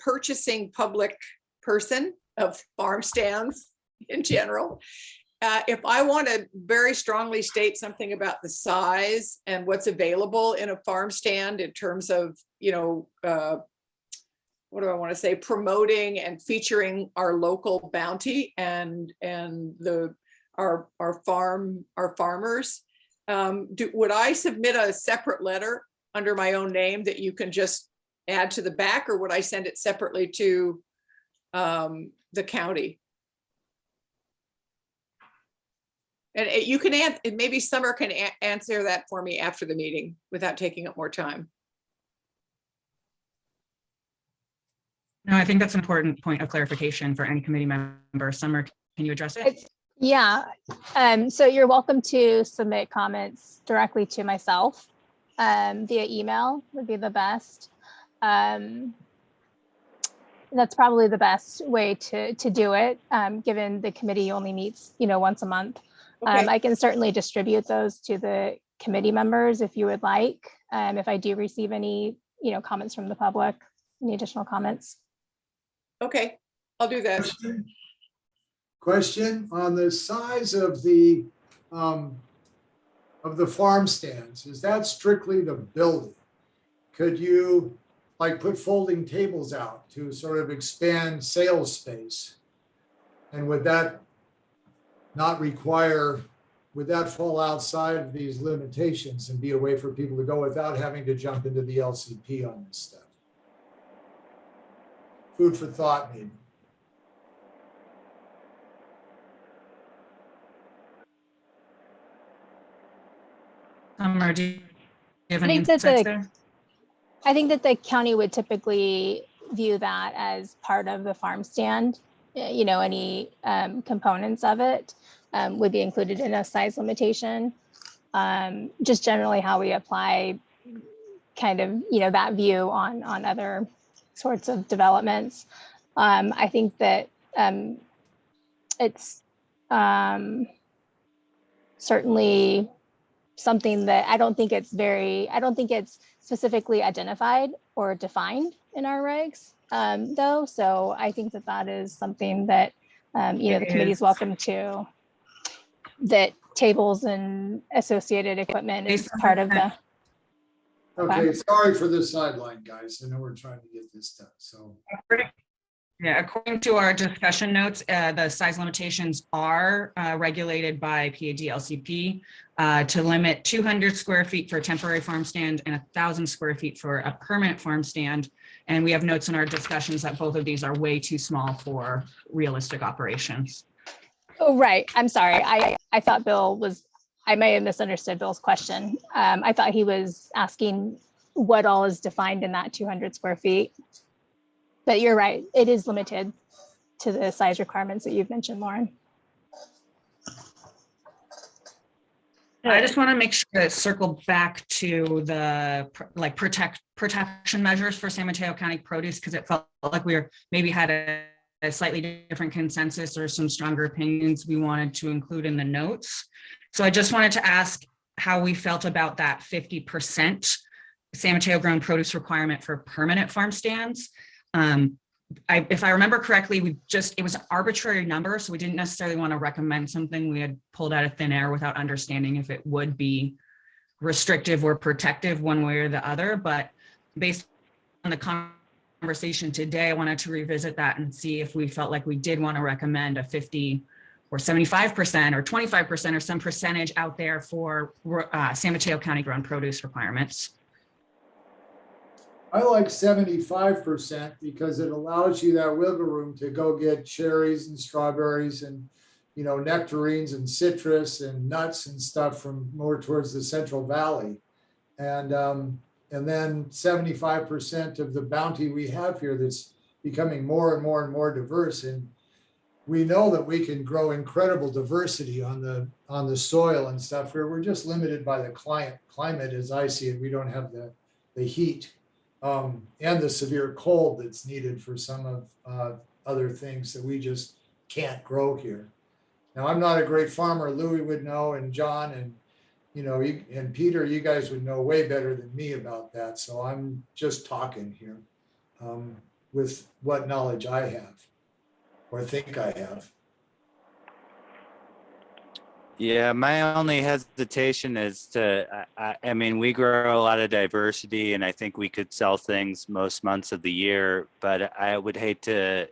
purchasing public person of farm stands in general, if I want to very strongly state something about the size and what's available in a farm stand in terms of, what do I want to say, promoting and featuring our local bounty and our farmers, would I submit a separate letter under my own name that you can just add to the back, or would I send it separately to the county? And you can maybe Summer can answer that for me after the meeting without taking up more time. No, I think that's an important point of clarification for any committee member. Summer, can you address it? Yeah, so you're welcome to submit comments directly to myself via email would be the best. That's probably the best way to do it, given the committee only meets, once a month. Okay. I can certainly distribute those to the committee members if you would like, if I do receive any comments from the public, any additional comments. Okay, I'll do that. Question on the size of the farm stands. Is that strictly the building? Could you like put folding tables out to sort of expand sales space? And would that fall outside of these limitations and be a way for people to go without having to jump into the LCP on this stuff? Food for thought, maybe. Summer, do you have I any think that insights there? I think that the county would typically view that as part of the farm stand. Any components of it would be included in a size limitation. Just generally how we apply kind of, that view on other sorts of developments. I think that it's certainly something that I don't think it's specifically identified or defined in our regs, though. So I think that is something that, the committee is welcome to, that tables and associated equipment is part of the. Okay, sorry for the sideline, guys. I know we're trying to get this done, so. Yeah, according to our discussion notes, the size limitations are regulated by PAD LCP to limit 200 square feet for a temporary farm stand and 1,000 square feet for a permanent farm stand. And we have notes in our discussions that both of these are way too small for realistic operations. Oh, right. I'm sorry. I thought I may have misunderstood Bill's question. I thought he was asking what all is defined in that 200 square feet. But you're right, it is limited to the size requirements that you've mentioned, Lauren. I just want to make sure to circle back to the protection measures for San Mateo County produce, because it felt like we maybe had a slightly different consensus or some stronger opinions we wanted to include in the notes. So I just wanted to ask how we felt about that 50% San Mateo grown produce requirement for permanent farm stands. If I remember correctly, it was an arbitrary number, so we didn't necessarily want to recommend something we had pulled out of thin air without understanding if it would be restrictive or protective one way or the other. But based on the conversation today, I wanted to revisit that and see if we felt like we did want to recommend a 50 or 75% or 25% or some percentage out there for San Mateo County grown produce requirements. I like 75% because it allows you that wiggle room to go get cherries and strawberries and, nectarines and citrus and nuts and stuff from more towards the Central Valley. And then 75% of the bounty we have here that's becoming more and more and more diverse. And we know that we can grow incredible diversity on the soil and stuff where we're just limited by the climate as I see it. We don't have the heat. And the severe cold that's needed for some of other things that we just can't grow here. Now, I'm not a great farmer. Louis would know, and John, and and Peter, you guys would know way better than me about that. So I'm just talking here with what knowledge I have or think I have. Yeah, my only hesitation is I mean, we grow a lot of diversity and I think we could sell things most months of the year, but I would hate to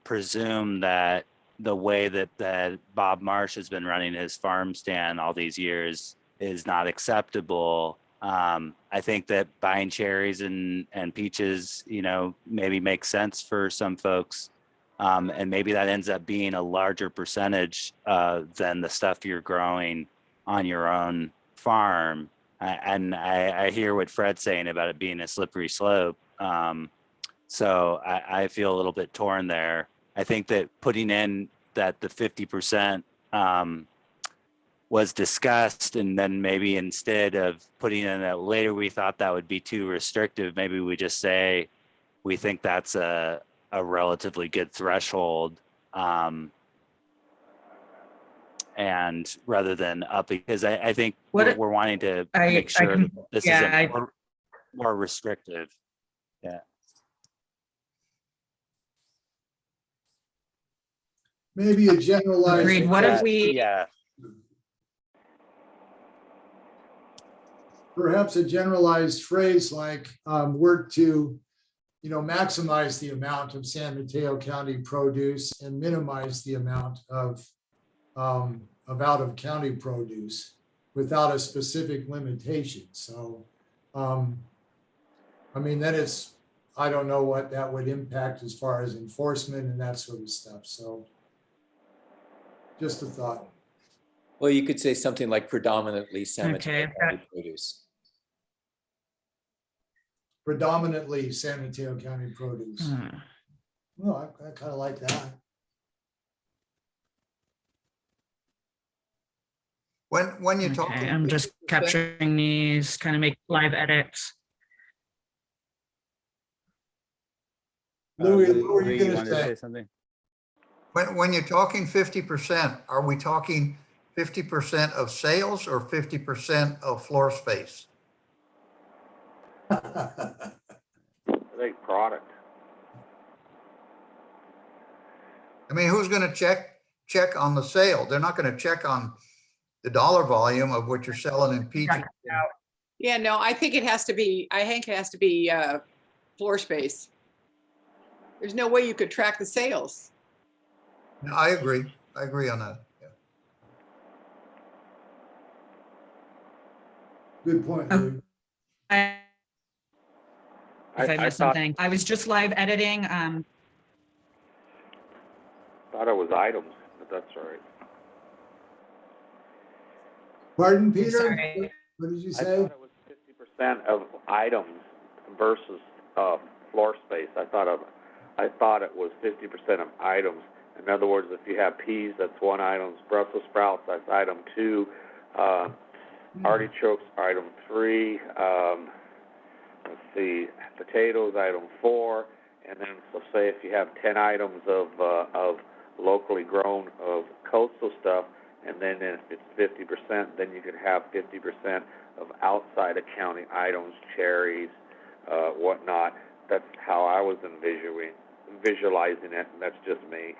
presume that the way that Bob Marsh has been running his farm stand all these years is not acceptable. I think that buying cherries and peaches, maybe makes sense for some folks. And maybe that ends up being a larger percentage than the stuff you're growing on your own farm. And I hear what Fred's saying about it being a slippery slope. So I feel a little bit torn there. I think that putting in that the 50% was discussed, and then maybe instead of putting in that later, we thought that would be too restrictive. Maybe we just say, we think that's a relatively good threshold, and rather than up, because I think we're wanting to make sure that this is important. more restrictive. Yeah. Maybe a generalized. Agreed. What if we? Yeah. Perhaps a generalized phrase like work to, maximize the amount of San Mateo County produce and minimize the amount of out of county produce without a specific limitation. So, then it's, I don't know what that would impact as far as enforcement and that sort of stuff. So just a thought. Well, you could say something like predominantly San Mateo Okay. County produce. Predominantly San Mateo County produce. Well, I kind of like that. When you're Okay, talking, I'm just capturing these, kind of make live edits. Louis, Louis, what were you you gonna wanted to say? say something? when you're talking 50%, are we talking 50% of sales or 50% of floor space? I think product. I mean, who's going to check on the sale? They're not going to check on the dollar volume of what you're selling in peaches. Yeah, no, I think it has to be, floor space. There's no way you could track the sales. No, I agree. I agree on that. Yeah. Good point, Louis. If I missed something, I was just live editing. Thought it was items, but that's all right. Pardon, Peter? Sorry. What did you I say? thought it was 50% of items versus floor space. I thought it was 50% of items. In other words, if you have peas, that's one item. Brussels sprouts, that's item 2. Artichokes, item 3. Let's see, potatoes, item 4. And then, so say if you have 10 items of locally grown of coastal stuff, and then if it's 50%, then you could have 50% of outside of county items, cherries, whatnot. That's how I was visualizing it, and that's just me.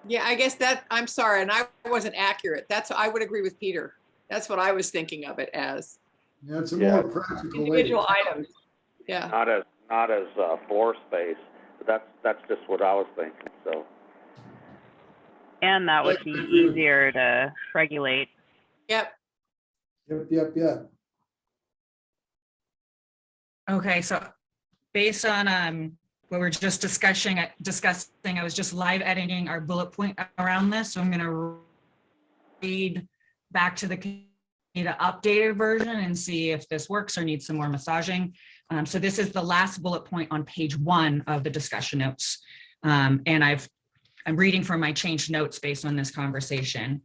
Yeah, I guess I'm sorry, and I wasn't accurate. I would agree with Peter. That's what I was thinking of it as. Yeah, it's a more practical way. Individual items. Yeah. Not as floor space, but that's just what I was thinking. So. And that would be easier to regulate. Yep. Yep. Okay, so based on what we're just discussing, I was just live editing our bullet point around this. So I'm going to read back to the updated version and see if this works or needs some more massaging. So this is the last bullet point on page 1 of the discussion notes. And I'm reading from my changed notes based on this conversation.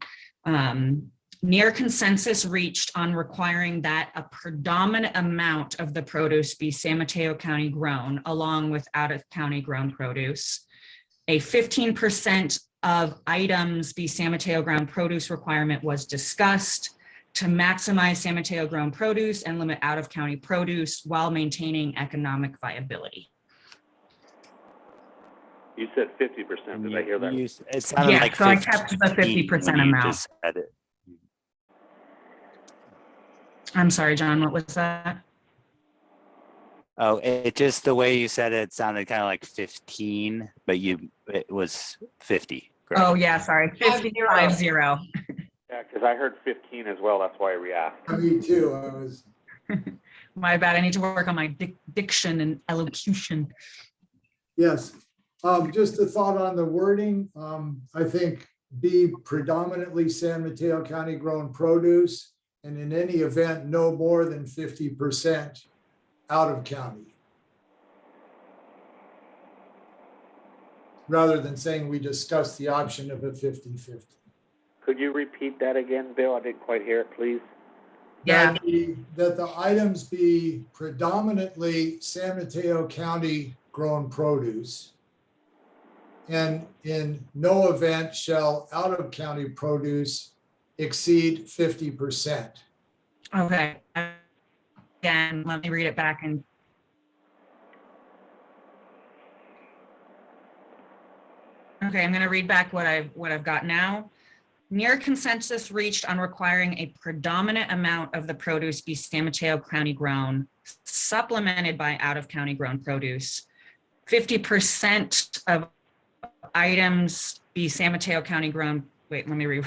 Near consensus reached on requiring that a predominant amount of the produce be San Mateo County grown, along with out of county grown produce. A 15% of items be San Mateo grown produce requirement was discussed to maximize San Mateo grown produce and limit out of county produce while maintaining economic viability. You said 50%. Did I hear that? It sounded Yeah, like so I kept the 50% when you amount. just said it. I'm sorry, John, what was that? Oh, it just the way you said it sounded kind of like 15, but it was 50. Correct? Oh yeah, sorry, 50. Yeah, because I heard 15 as well. That's why I re-asked. Me too. I was. My bad. I need to work on my diction and elocution. Yes. Just a thought on the wording. I think be predominantly San Mateo County grown produce, and in any event, no more than 50% out of county. Rather than saying we discussed the option of a 50-50. Could you repeat that again, Bill? I didn't quite hear it, please. Yeah. That the items be predominantly San Mateo County grown produce, and in no event shall out of county produce exceed 50%. Okay. again. Let me read it back and okay, I'm going to read back what I've got now. Near consensus reached on requiring a predominant amount of the produce be San Mateo County grown, supplemented by out of county grown produce. 50% of items be San Mateo County grown. Wait, let me read.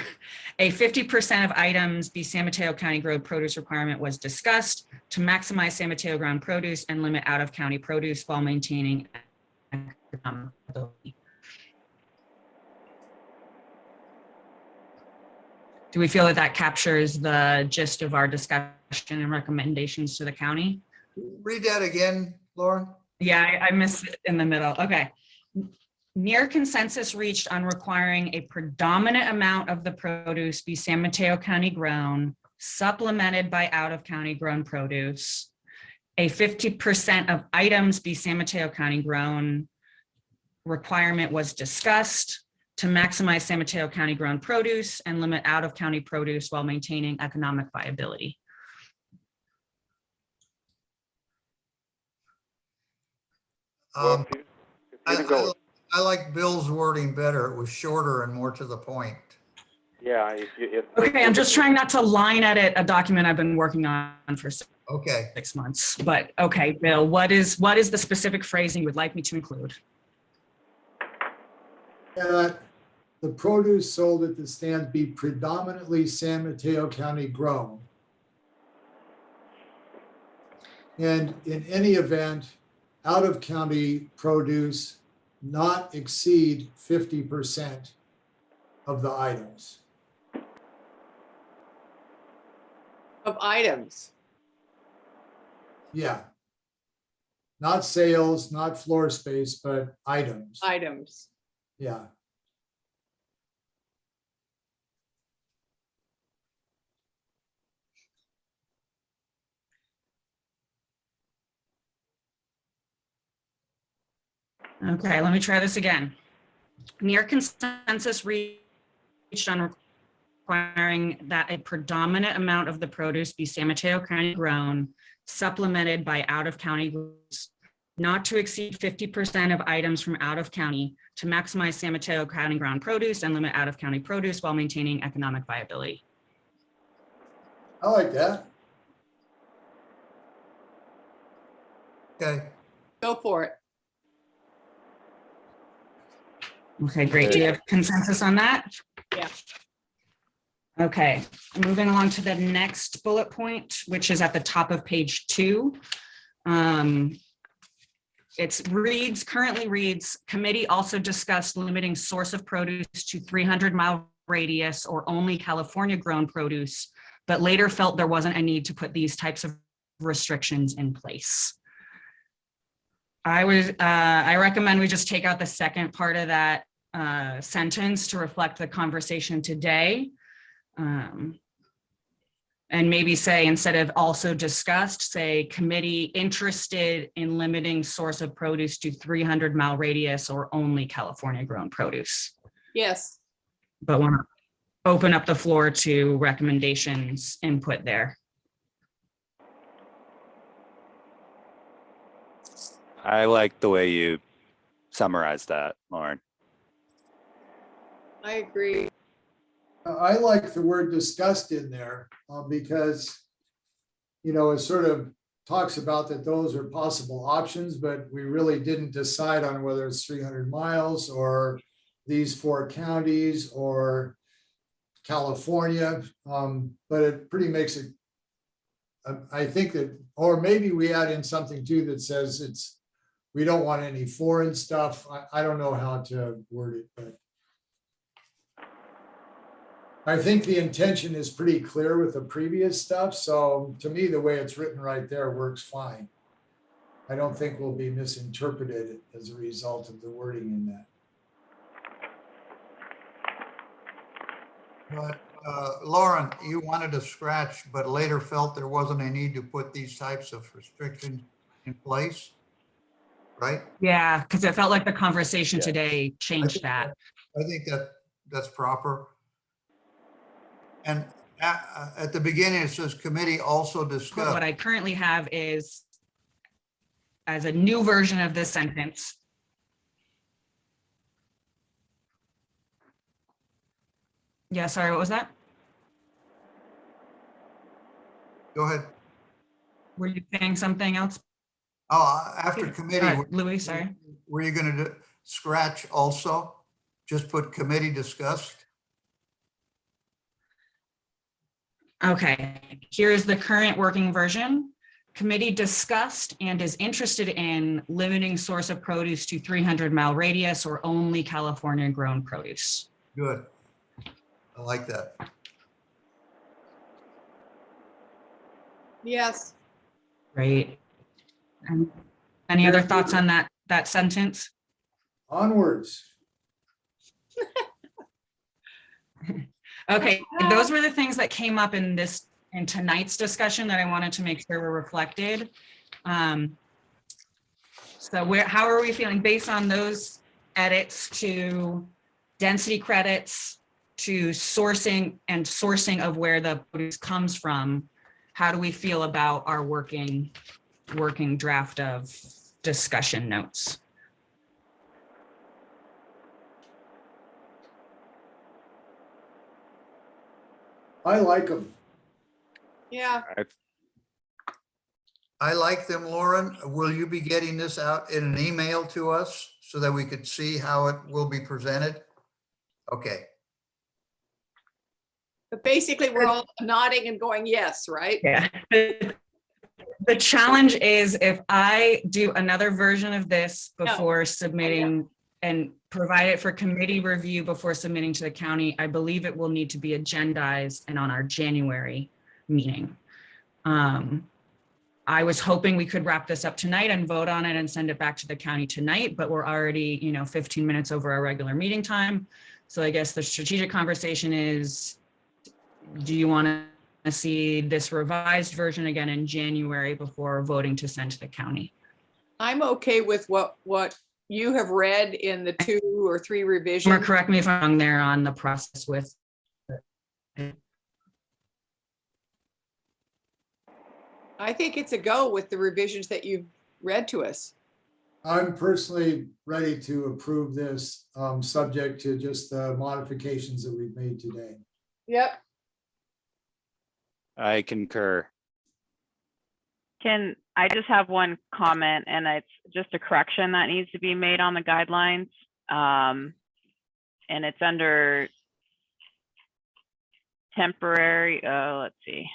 A 50% of items be San Mateo County grown produce requirement was discussed to maximize San Mateo grown produce and limit out of county produce while maintaining economic viability. Do we feel that that captures the gist of our discussion and recommendations to the county? Read that again, Lauren. Yeah, I missed it in the middle. Okay. Near consensus reached on requiring a predominant amount of the produce be San Mateo County grown, supplemented by out of county grown produce. A 50% of items be San Mateo County grown requirement was discussed to maximize San Mateo County grown produce and limit out of county produce while maintaining economic viability. Well, if you can go, I like Bill's wording better. It was shorter and more to the point. yeah, Okay, I'm just trying not to line edit a document I've been working on for Okay. 6 months. But okay, Bill, what is the specific phrasing you would like me to include? The produce sold at the stands be predominantly San Mateo County grown. And in any event, out of county produce not exceed 50% of the items. Of items. Yeah. Not sales, not floor space, but items. Items. Yeah. Okay, let me try this again. Near consensus reached on requiring that a predominant amount of the produce be San Mateo County grown, supplemented by out of county goods, not to exceed 50% of items from out of county to maximize San Mateo County grown produce and limit out of county produce while maintaining economic viability. I like that. Okay. Go for it. Okay, great. Do you have consensus on that? Yeah. Okay, moving along to the next bullet point, which is at the top of page 2. It currently reads, committee also discussed limiting source of produce to 300-mile radius or only California grown produce, but later felt there wasn't a need to put these types of restrictions in place. I recommend we just take out the second part of that sentence to reflect the conversation today. And maybe say, instead of also discussed, say committee interested in limiting source of produce to 300-mile radius or only California grown produce. Yes. But want to open up the floor to recommendations, input there. I like the way you summarized that, Lauren. I agree. I like the word discussed in there because, you know, it sort of talks about that those are possible options, but we really didn't decide on whether it's 300 miles or these 4 counties or California. But it pretty makes it, I think that, or maybe we add in something too that says we don't want any foreign stuff. I don't know how to word it, but I think the intention is pretty clear with the previous stuff. So to me, the way it's written right there works fine. I don't think we'll be misinterpreted as a result of the wording in that. But Lauren, you wanted to scratch, but later felt there wasn't a need to put these types of restrictions in place, right? Yeah, because it felt like the conversation today changed that. I think that's proper. And At the beginning, it says committee also discussed. What I currently have is as a new version of this sentence. Yeah, sorry, what was that? Go ahead. Were you saying something else? Oh, after committee. Louis, sorry. Were you going to scratch also? Just put committee discussed? Okay, here's the current working version. Committee discussed and is interested in limiting source of produce to 300-mile radius or only California grown produce. Good. I like that. Yes. Great. And any other thoughts on that sentence? Onwards. Okay, those were the things that came up in tonight's discussion that I wanted to make sure were reflected. So how are we feeling based on those edits to density credits, to sourcing of where the produce comes from? How do we feel about our working draft of discussion notes? I like them. Yeah. I like them, Lauren. Will you be getting this out in an email to us so that we could see how it will be presented? Okay. But basically, we're all nodding and going, yes, right? Yeah. The challenge is if I do another version of this before submitting and provide it for committee review before submitting to the county, I believe it will need to be agendized and on our January meeting. I was hoping we could wrap this up tonight and vote on it and send it back to the county tonight, but we're already, 15 minutes over our regular meeting time. So I guess the strategic conversation is, do you want to see this revised version again in January before voting to send to the county? I'm okay with what you have read in the 2 or 3 revisions. Or correct me if I'm wrong there on the process with. I think it's a go with the revisions that you've read to us. I'm personally ready to approve this, subject to just the modifications that we've made today. Yep. I concur. Can I just have one comment, and it's just a correction that needs to be made on the guidelines. And it's under temporary, let's see.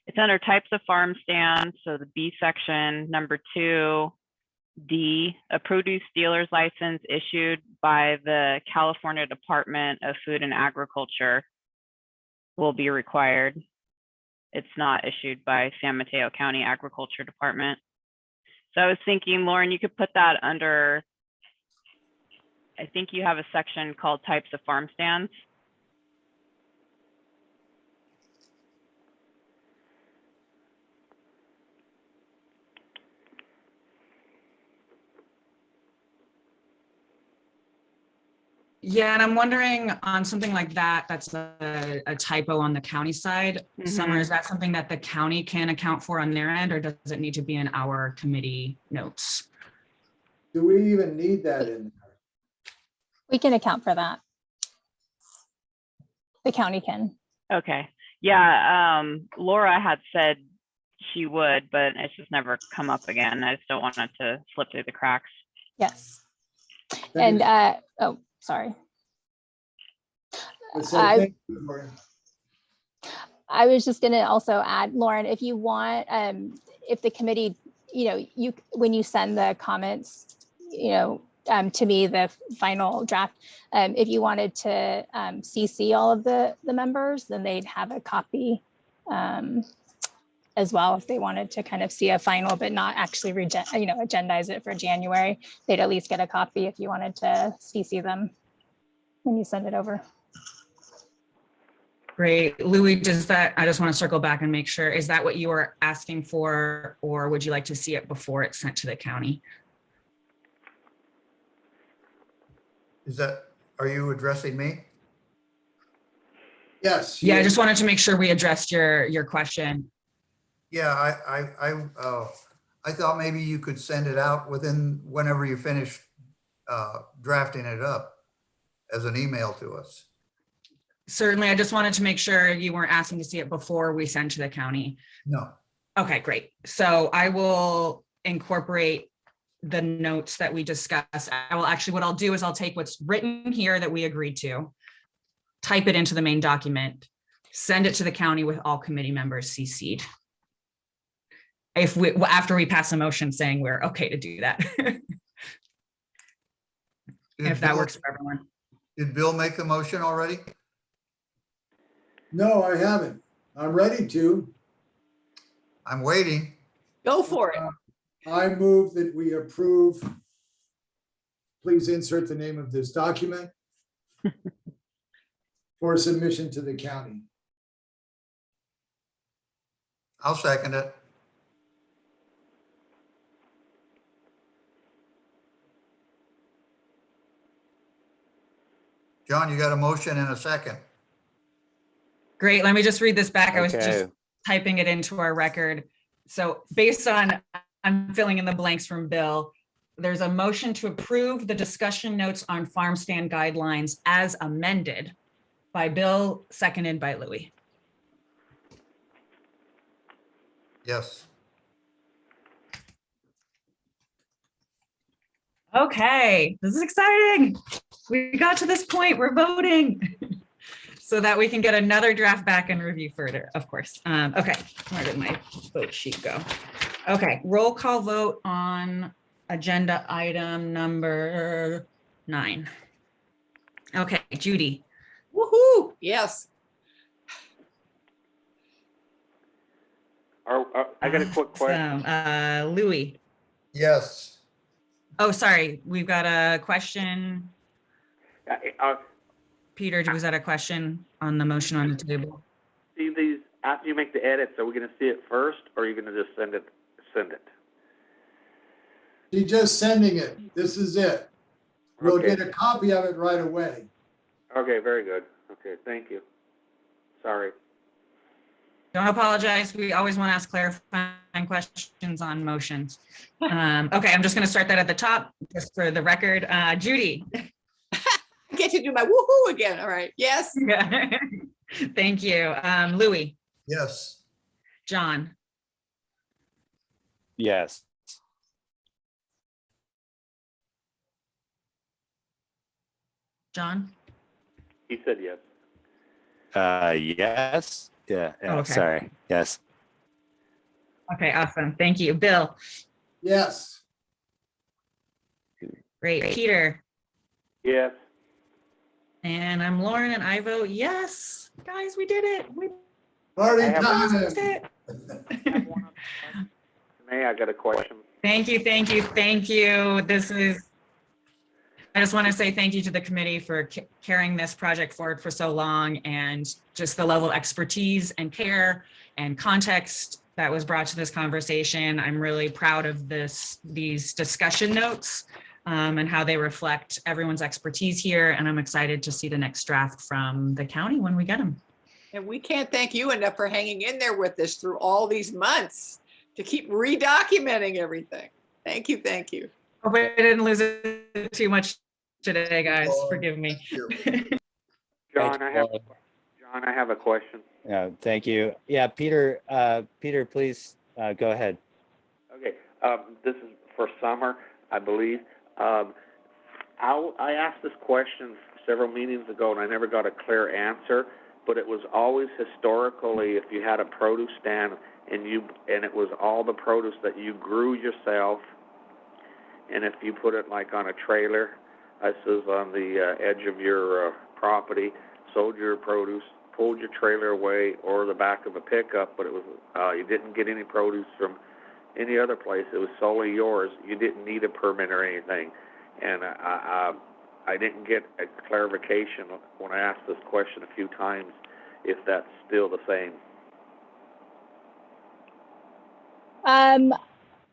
It's under types of farm stands. So the B section, number 2, D, a produce dealer's license issued by the California Department of Food and Agriculture will be required. It's not issued by San Mateo County Agriculture Department. So I was thinking, Lauren, you could put that under, I think you have a section called types of farm stands. Yeah, and I'm wondering on something like that, that's a typo on the county side. Summer, is that something that the county can account for on their end, or does it need to be in our committee notes? Do we even need that in there? We can account for that. The county can. Okay. Yeah, Laura had said she would, but it's just never come up again. I just don't want it to slip through the cracks. Yes. And oh, sorry. I was just going to also add, Lauren, if you want, if the committee, when you send the comments, to me, the final draft, if you wanted to CC all of the members, then they'd have a copy as well. If they wanted to kind of see a final, but not actually, agendize it for January, they'd at least get a copy if you wanted to CC them when you send it over. Great. Louis, I just want to circle back and make sure, is that what you were asking for, or would you like to see it before it's sent to the county? Are you addressing me? Yes. Yeah, I you- just wanted to make sure we addressed your question. Yeah, I thought maybe you could send it out whenever you finish drafting it up as an email to us. Certainly, I just wanted to make sure you weren't asking to see it before we send to the county. No. Okay, great. So I will incorporate the notes that we discussed. What I'll do is I'll take what's written here that we agreed to, type it into the main document, send it to the county with all committee members CC'd. After we pass a motion saying we're okay to do that. If that works for everyone. Did Bill make the motion already? No, I haven't. I'm ready to. I'm waiting. Go for it. I move that we approve. Please insert the name of this document for submission to the county. I'll second it. John, you got a motion and a second. Great, let me just read this back. I was Okay. just typing it into our record. So based on, I'm filling in the blanks from Bill, there's a motion to approve the discussion notes on farm stand guidelines as amended by Bill, seconded by Louis. Yes. Okay, this is exciting. We got to this point, we're voting. So that we can get another draft back and review further, of course. Okay, where did my vote sheet go? Okay, roll call vote on agenda item number 9. Okay, Judy. Woohoo, yes. I got a quick question. Awesome. Louis. Yes. Oh, sorry, we've got a question. Peter, was that a question on the motion on the table? See these after you make the edits. Are we going to see it first, or are you going to just send it? She's just sending it. This is it. We'll Okay. get a copy of it right away. Okay, very good. Okay, thank you. Sorry. Don't apologize. We always want to ask clarifying questions on motions. Okay, I'm just going to start that at the top, just for the record. Judy. I get to do my woohoo again. All right. Yes. Thank you. Louis. Yes. John. Yes. John. He said yes. Yes. Yeah. Oh, okay. Sorry. Yes. Okay, awesome. Thank you. Bill. Yes. Great. Peter. Yes. And I'm Lauren and I vote yes. Guys, we did it. We Party did time. it. May I got a question? Thank you, thank you, thank you. I just want to say thank you to the committee for carrying this project forward for so long, and just the level of expertise and care and context that was brought to this conversation. I'm really proud of these discussion notes and how they reflect everyone's expertise here. And I'm excited to see the next draft from the county when we get them. And we can't thank you enough for hanging in there with us through all these months to keep redocumenting everything. Thank you. Thank you. Hope I didn't lose it too much today, guys. Forgive me. John, I have a question. Yeah. Thank you. Yeah, Peter. Peter, please go ahead. Okay, this is for Summer, I believe. I asked this question several meetings ago, and I never got a clear answer. But it was always historically, if you had a produce stand and it was all the produce that you grew yourself, and if you put it like on a trailer, this is on the edge of your property, sold your produce, pulled your trailer away, or the back of a pickup, but it was you didn't get any produce from any other place. It was solely yours. You didn't need a permit or anything. And I didn't get a clarification when I asked this question a few times if that's still the same.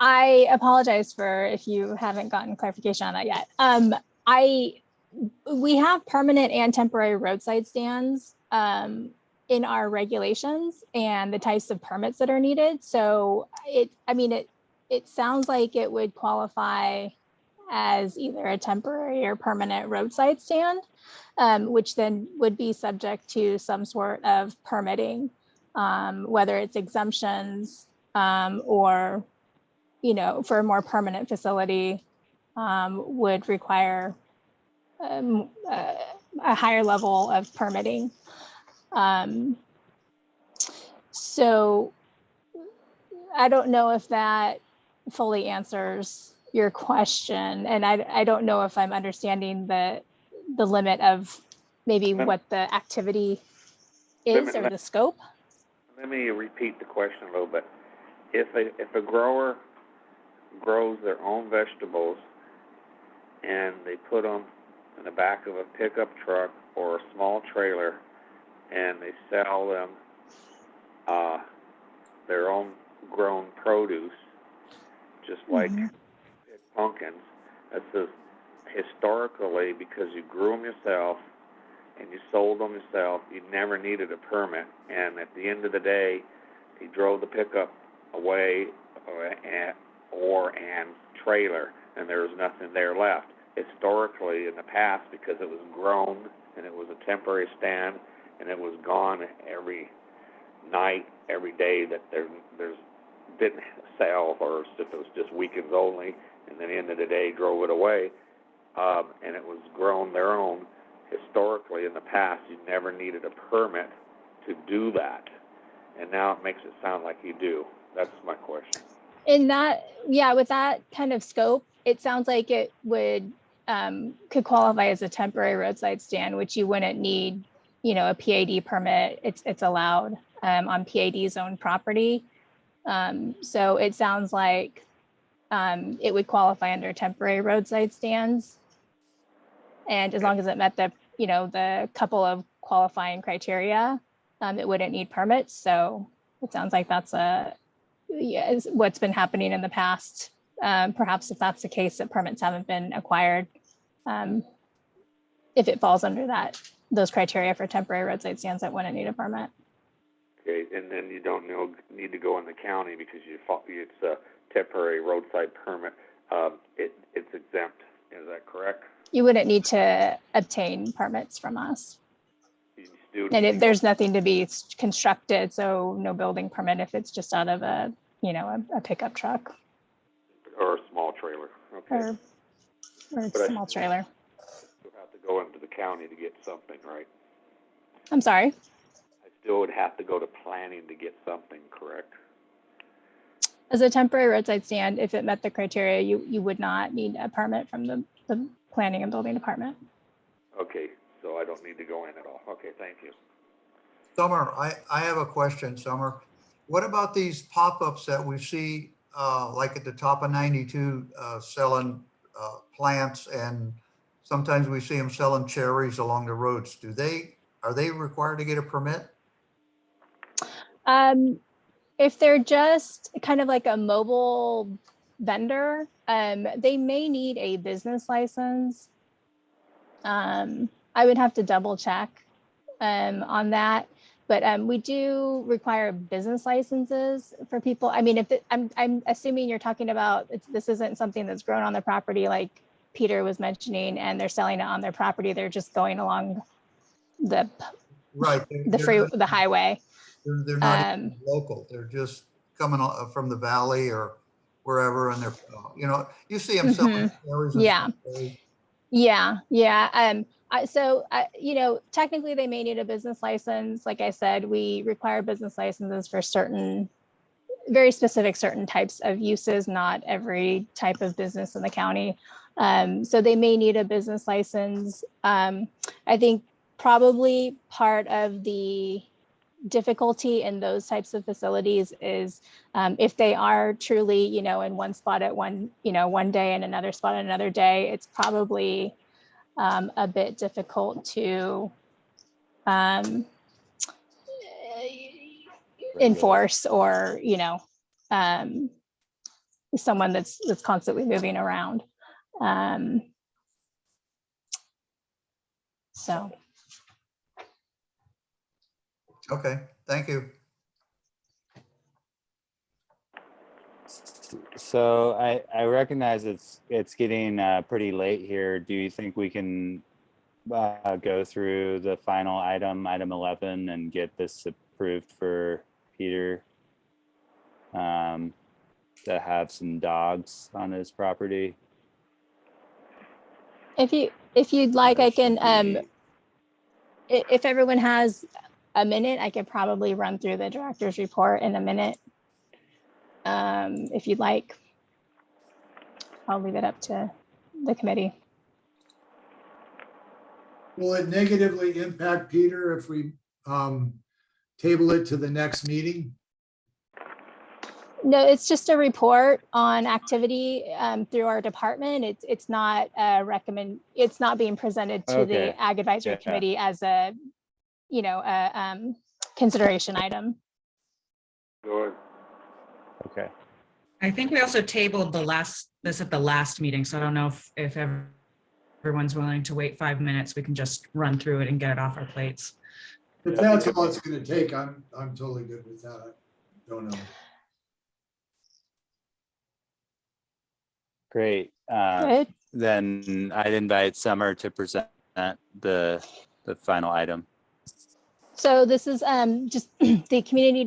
I apologize for if you haven't gotten clarification on that yet. We have permanent and temporary roadside stands in our regulations and the types of permits that are needed. So it sounds like it would qualify as either a temporary or permanent roadside stand, which then would be subject to some sort of permitting, whether it's exemptions or, for a more permanent facility would require a higher level of permitting. So I don't know if that fully answers your question. And I don't know if I'm understanding the limit of maybe what the activity is or the scope. Let me repeat the question a little bit. If a grower grows their own vegetables and they put them in the back of a pickup truck or a small trailer and they sell them their own grown produce, just like pumpkins, that says historically, because you grew them yourself and you sold them yourself, you never needed a permit. And at the end of the day, he drove the pickup away and trailer, and there was nothing there left. Historically, in the past, because it was grown and it was a temporary stand and it was gone every night, every day that there's didn't sell, or if it was just weekends only, and then at the end of the day drove it away, and it was grown their own. Historically, in the past, you never needed a permit to do that, and now it makes it sound like you do. That's my question. In that, yeah, with that kind of scope, it sounds like it would could qualify as a temporary roadside stand, which you wouldn't need, a PAD permit. It's allowed on PAD zone property. So it sounds like it would qualify under temporary roadside stands. And as long as it met the, the couple of qualifying criteria, it wouldn't need permits. So it sounds like that's what's been happening in the past. Perhaps if that's the case, that permits haven't been acquired, if it falls under those criteria for temporary roadside stands, that wouldn't need a permit. Okay, and then you don't need to go in the county because it's a temporary roadside permit. It's exempt. Is that correct? You wouldn't need to obtain permits from us. And if there's nothing to be constructed, so no building permit if it's just out of a pickup truck. Or a small trailer. Okay. Or a small trailer. You have to go into the county to get something, right? I'm sorry? I still would have to go to planning to get something, correct? As a temporary roadside stand, if it met the criteria, you would not need a permit from the planning and building department. Okay, so I don't need to go in at all. Okay, thank you. Summer, I have a question, Summer. What about these pop-ups that we see like at the top of 92 selling plants, and sometimes we see them selling cherries along the roads? Are they required to get a permit? If they're just kind of like a mobile vendor, they may need a business license. I would have to double check on that, but we do require business licenses for people. I mean, I'm assuming you're talking about this isn't something that's grown on the property like Peter was mentioning, and they're selling it on their property. They're just going along the highway. They're not even local. They're just coming from the valley or wherever, and they're you see them selling cherries. So technically they may need a business license. Like I said, we require business licenses for very specific certain types of uses, not every type of business in the county. So they may need a business license. I think probably part of the difficulty in those types of facilities is if they are truly, in one spot at one day and another spot at another day, it's probably a bit difficult to enforce, or someone that's constantly moving around. Okay, thank you. So I recognize it's getting pretty late here. Do you think we can go through the final item 11, and get this approved for Peter to have some dogs on his property? If you'd like, I can, Should if everyone has a minute, I could probably run through the director's report in a minute. If you'd like, I'll leave it up to the committee. Will it negatively impact Peter if we table it to the next meeting? No, it's just a report on activity through our department. It's not it's not being presented to Okay. the Ag Advisory Yeah. Committee as a, consideration item. Good. Okay. I think we also tabled this at the last meeting, so I don't know if everyone's willing to wait 5 minutes, we can just run through it and get it off our plates. If that's all it's gonna take, I'm totally good with that. I don't know. Great. Good. Then I'd invite Summer to present the final item. So this is just the Community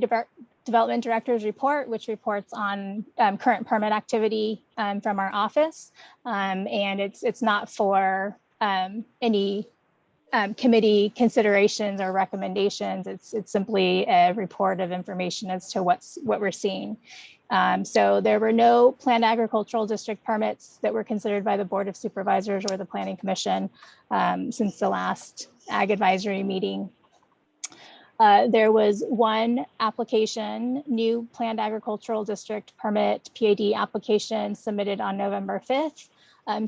Development Director's report, which reports on current permit activity from our office. And it's not for any committee considerations or recommendations. It's simply a report of information as to what we're seeing. So there were no planned agricultural district permits that were considered by the Board of Supervisors or the Planning Commission since the last Ag Advisory meeting. There was one application, new planned agricultural district permit, PAD application submitted on November 5th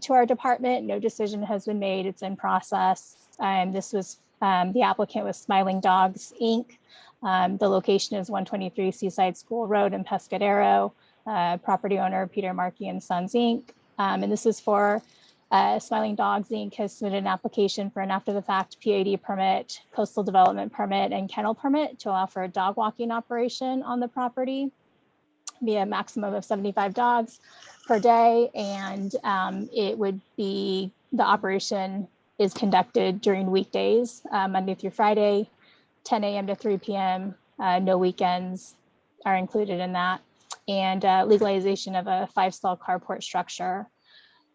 to our department. No decision has been made. It's in process. This was, the applicant was Smiling Dogs, Inc. The location is 123 Seaside School Road in Pescadero. Property owner, Peter Markey and Sons, Inc. And this is for Smiling Dogs, Inc. has submitted an application for an after-the-fact PAD permit, coastal development permit, and kennel permit to allow for a dog walking operation on the property via a maximum of 75 dogs per day. And it would be, the operation is conducted during weekdays, Monday through Friday, 10 a.m. to 3 p.m. No weekends are included in that. And legalization of a 5-stall carport structure.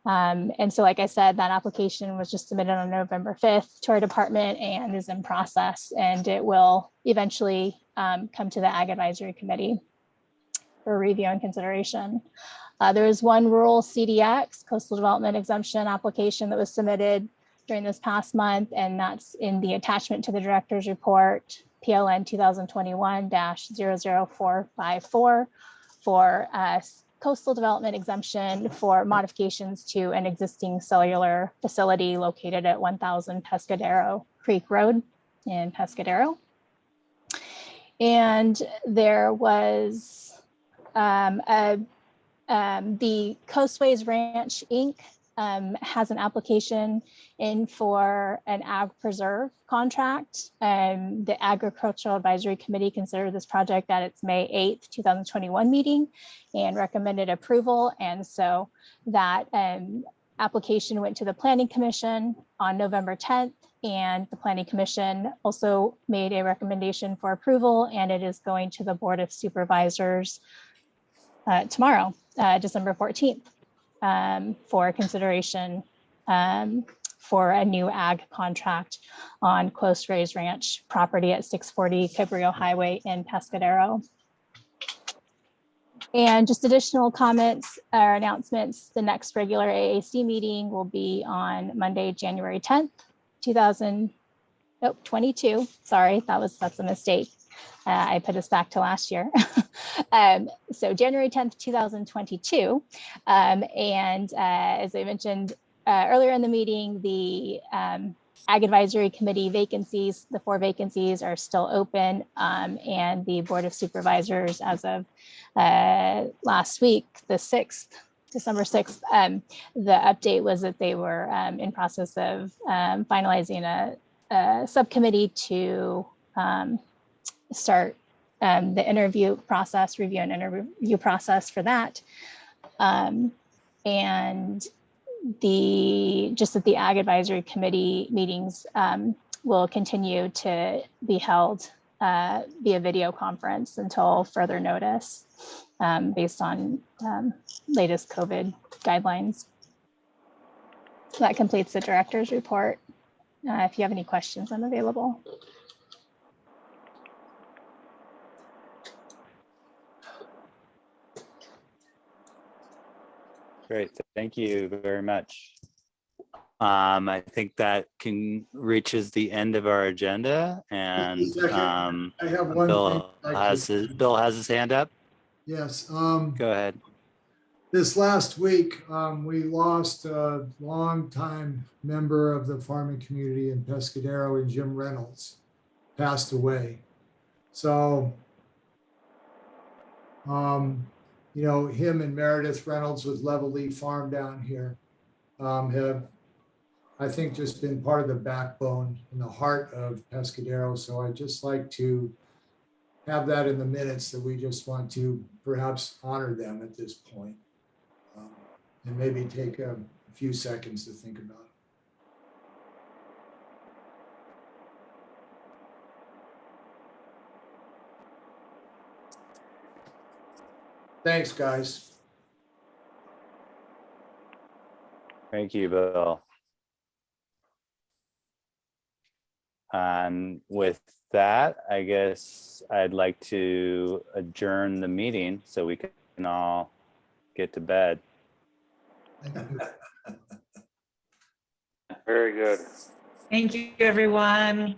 And so, like I said, that application was just submitted on November 5th to our department and is in process, and it will eventually come to the Ag Advisory Committee for review and consideration. There is one rural CDX, coastal development exemption application that was submitted during this past month, and that's in the attachment to the director's report, PLN 2021-00454 for coastal development exemption for modifications to an existing cellular facility located at 1000 Pescadero Creek Road in Pescadero. And there was the Coastways Ranch, Inc. Has an application in for an ag preserve contract. The Agricultural Advisory Committee considered this project at its May 8th, 2021 meeting and recommended approval. And so that application went to the Planning Commission on November 10th, and the Planning Commission also made a recommendation for approval, and it is going to the Board of Supervisors tomorrow, December 14th. For consideration for a new ag contract on Coastways Ranch property at 640 Cabrillo Highway in Pescadero. And just additional comments or announcements, the next regular AAC meeting will be on Monday, January 10th, 2022. Sorry, that's a mistake. I put us back to last year. So January 10th, 2022. And as I mentioned earlier in the meeting, the Ag Advisory Committee vacancies, the 4 vacancies are still open. And the Board of Supervisors, as of last week, the 6th, December 6th, the update was that they were in process of finalizing a subcommittee to start the interview process, review and interview process for that. And just that the Ag Advisory Committee meetings will continue to be held via video conference until further notice based on latest COVID guidelines. So that completes the director's report. If you have any questions, I'm available. Great, thank you very much. I think that reaches the end of our agenda, and I have one Bill thing. has his hand up. Yes. Go ahead. This last week, we lost a longtime member of the farming community in Pescadero, and Jim Reynolds passed away. So, you know, him and Meredith Reynolds with Level Leaf Farm down here have, I think, just been part of the backbone and the heart of Pescadero. So I'd just like to have that in the minutes, that we just want to perhaps honor them at this point. And maybe take a few seconds to think about it. Thanks, guys. Thank you, Bill. And with that, I guess I'd like to adjourn the meeting so we can all get to bed. Very good. Thank you, everyone.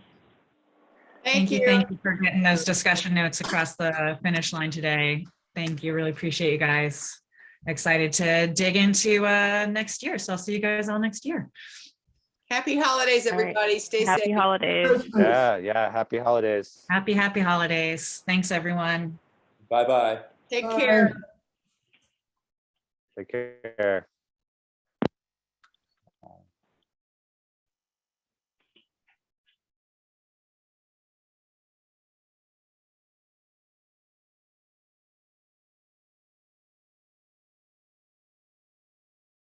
Thank you. Thank you for getting those discussion notes across the finish line today. Thank you. Really appreciate you guys. Excited to dig into next year. So I'll see you guys all next year. Happy holidays, All right. everybody. Stay Happy safe. holidays. Yeah, happy holidays. Happy holidays. Thanks, everyone. Bye-bye. Take care. Take care.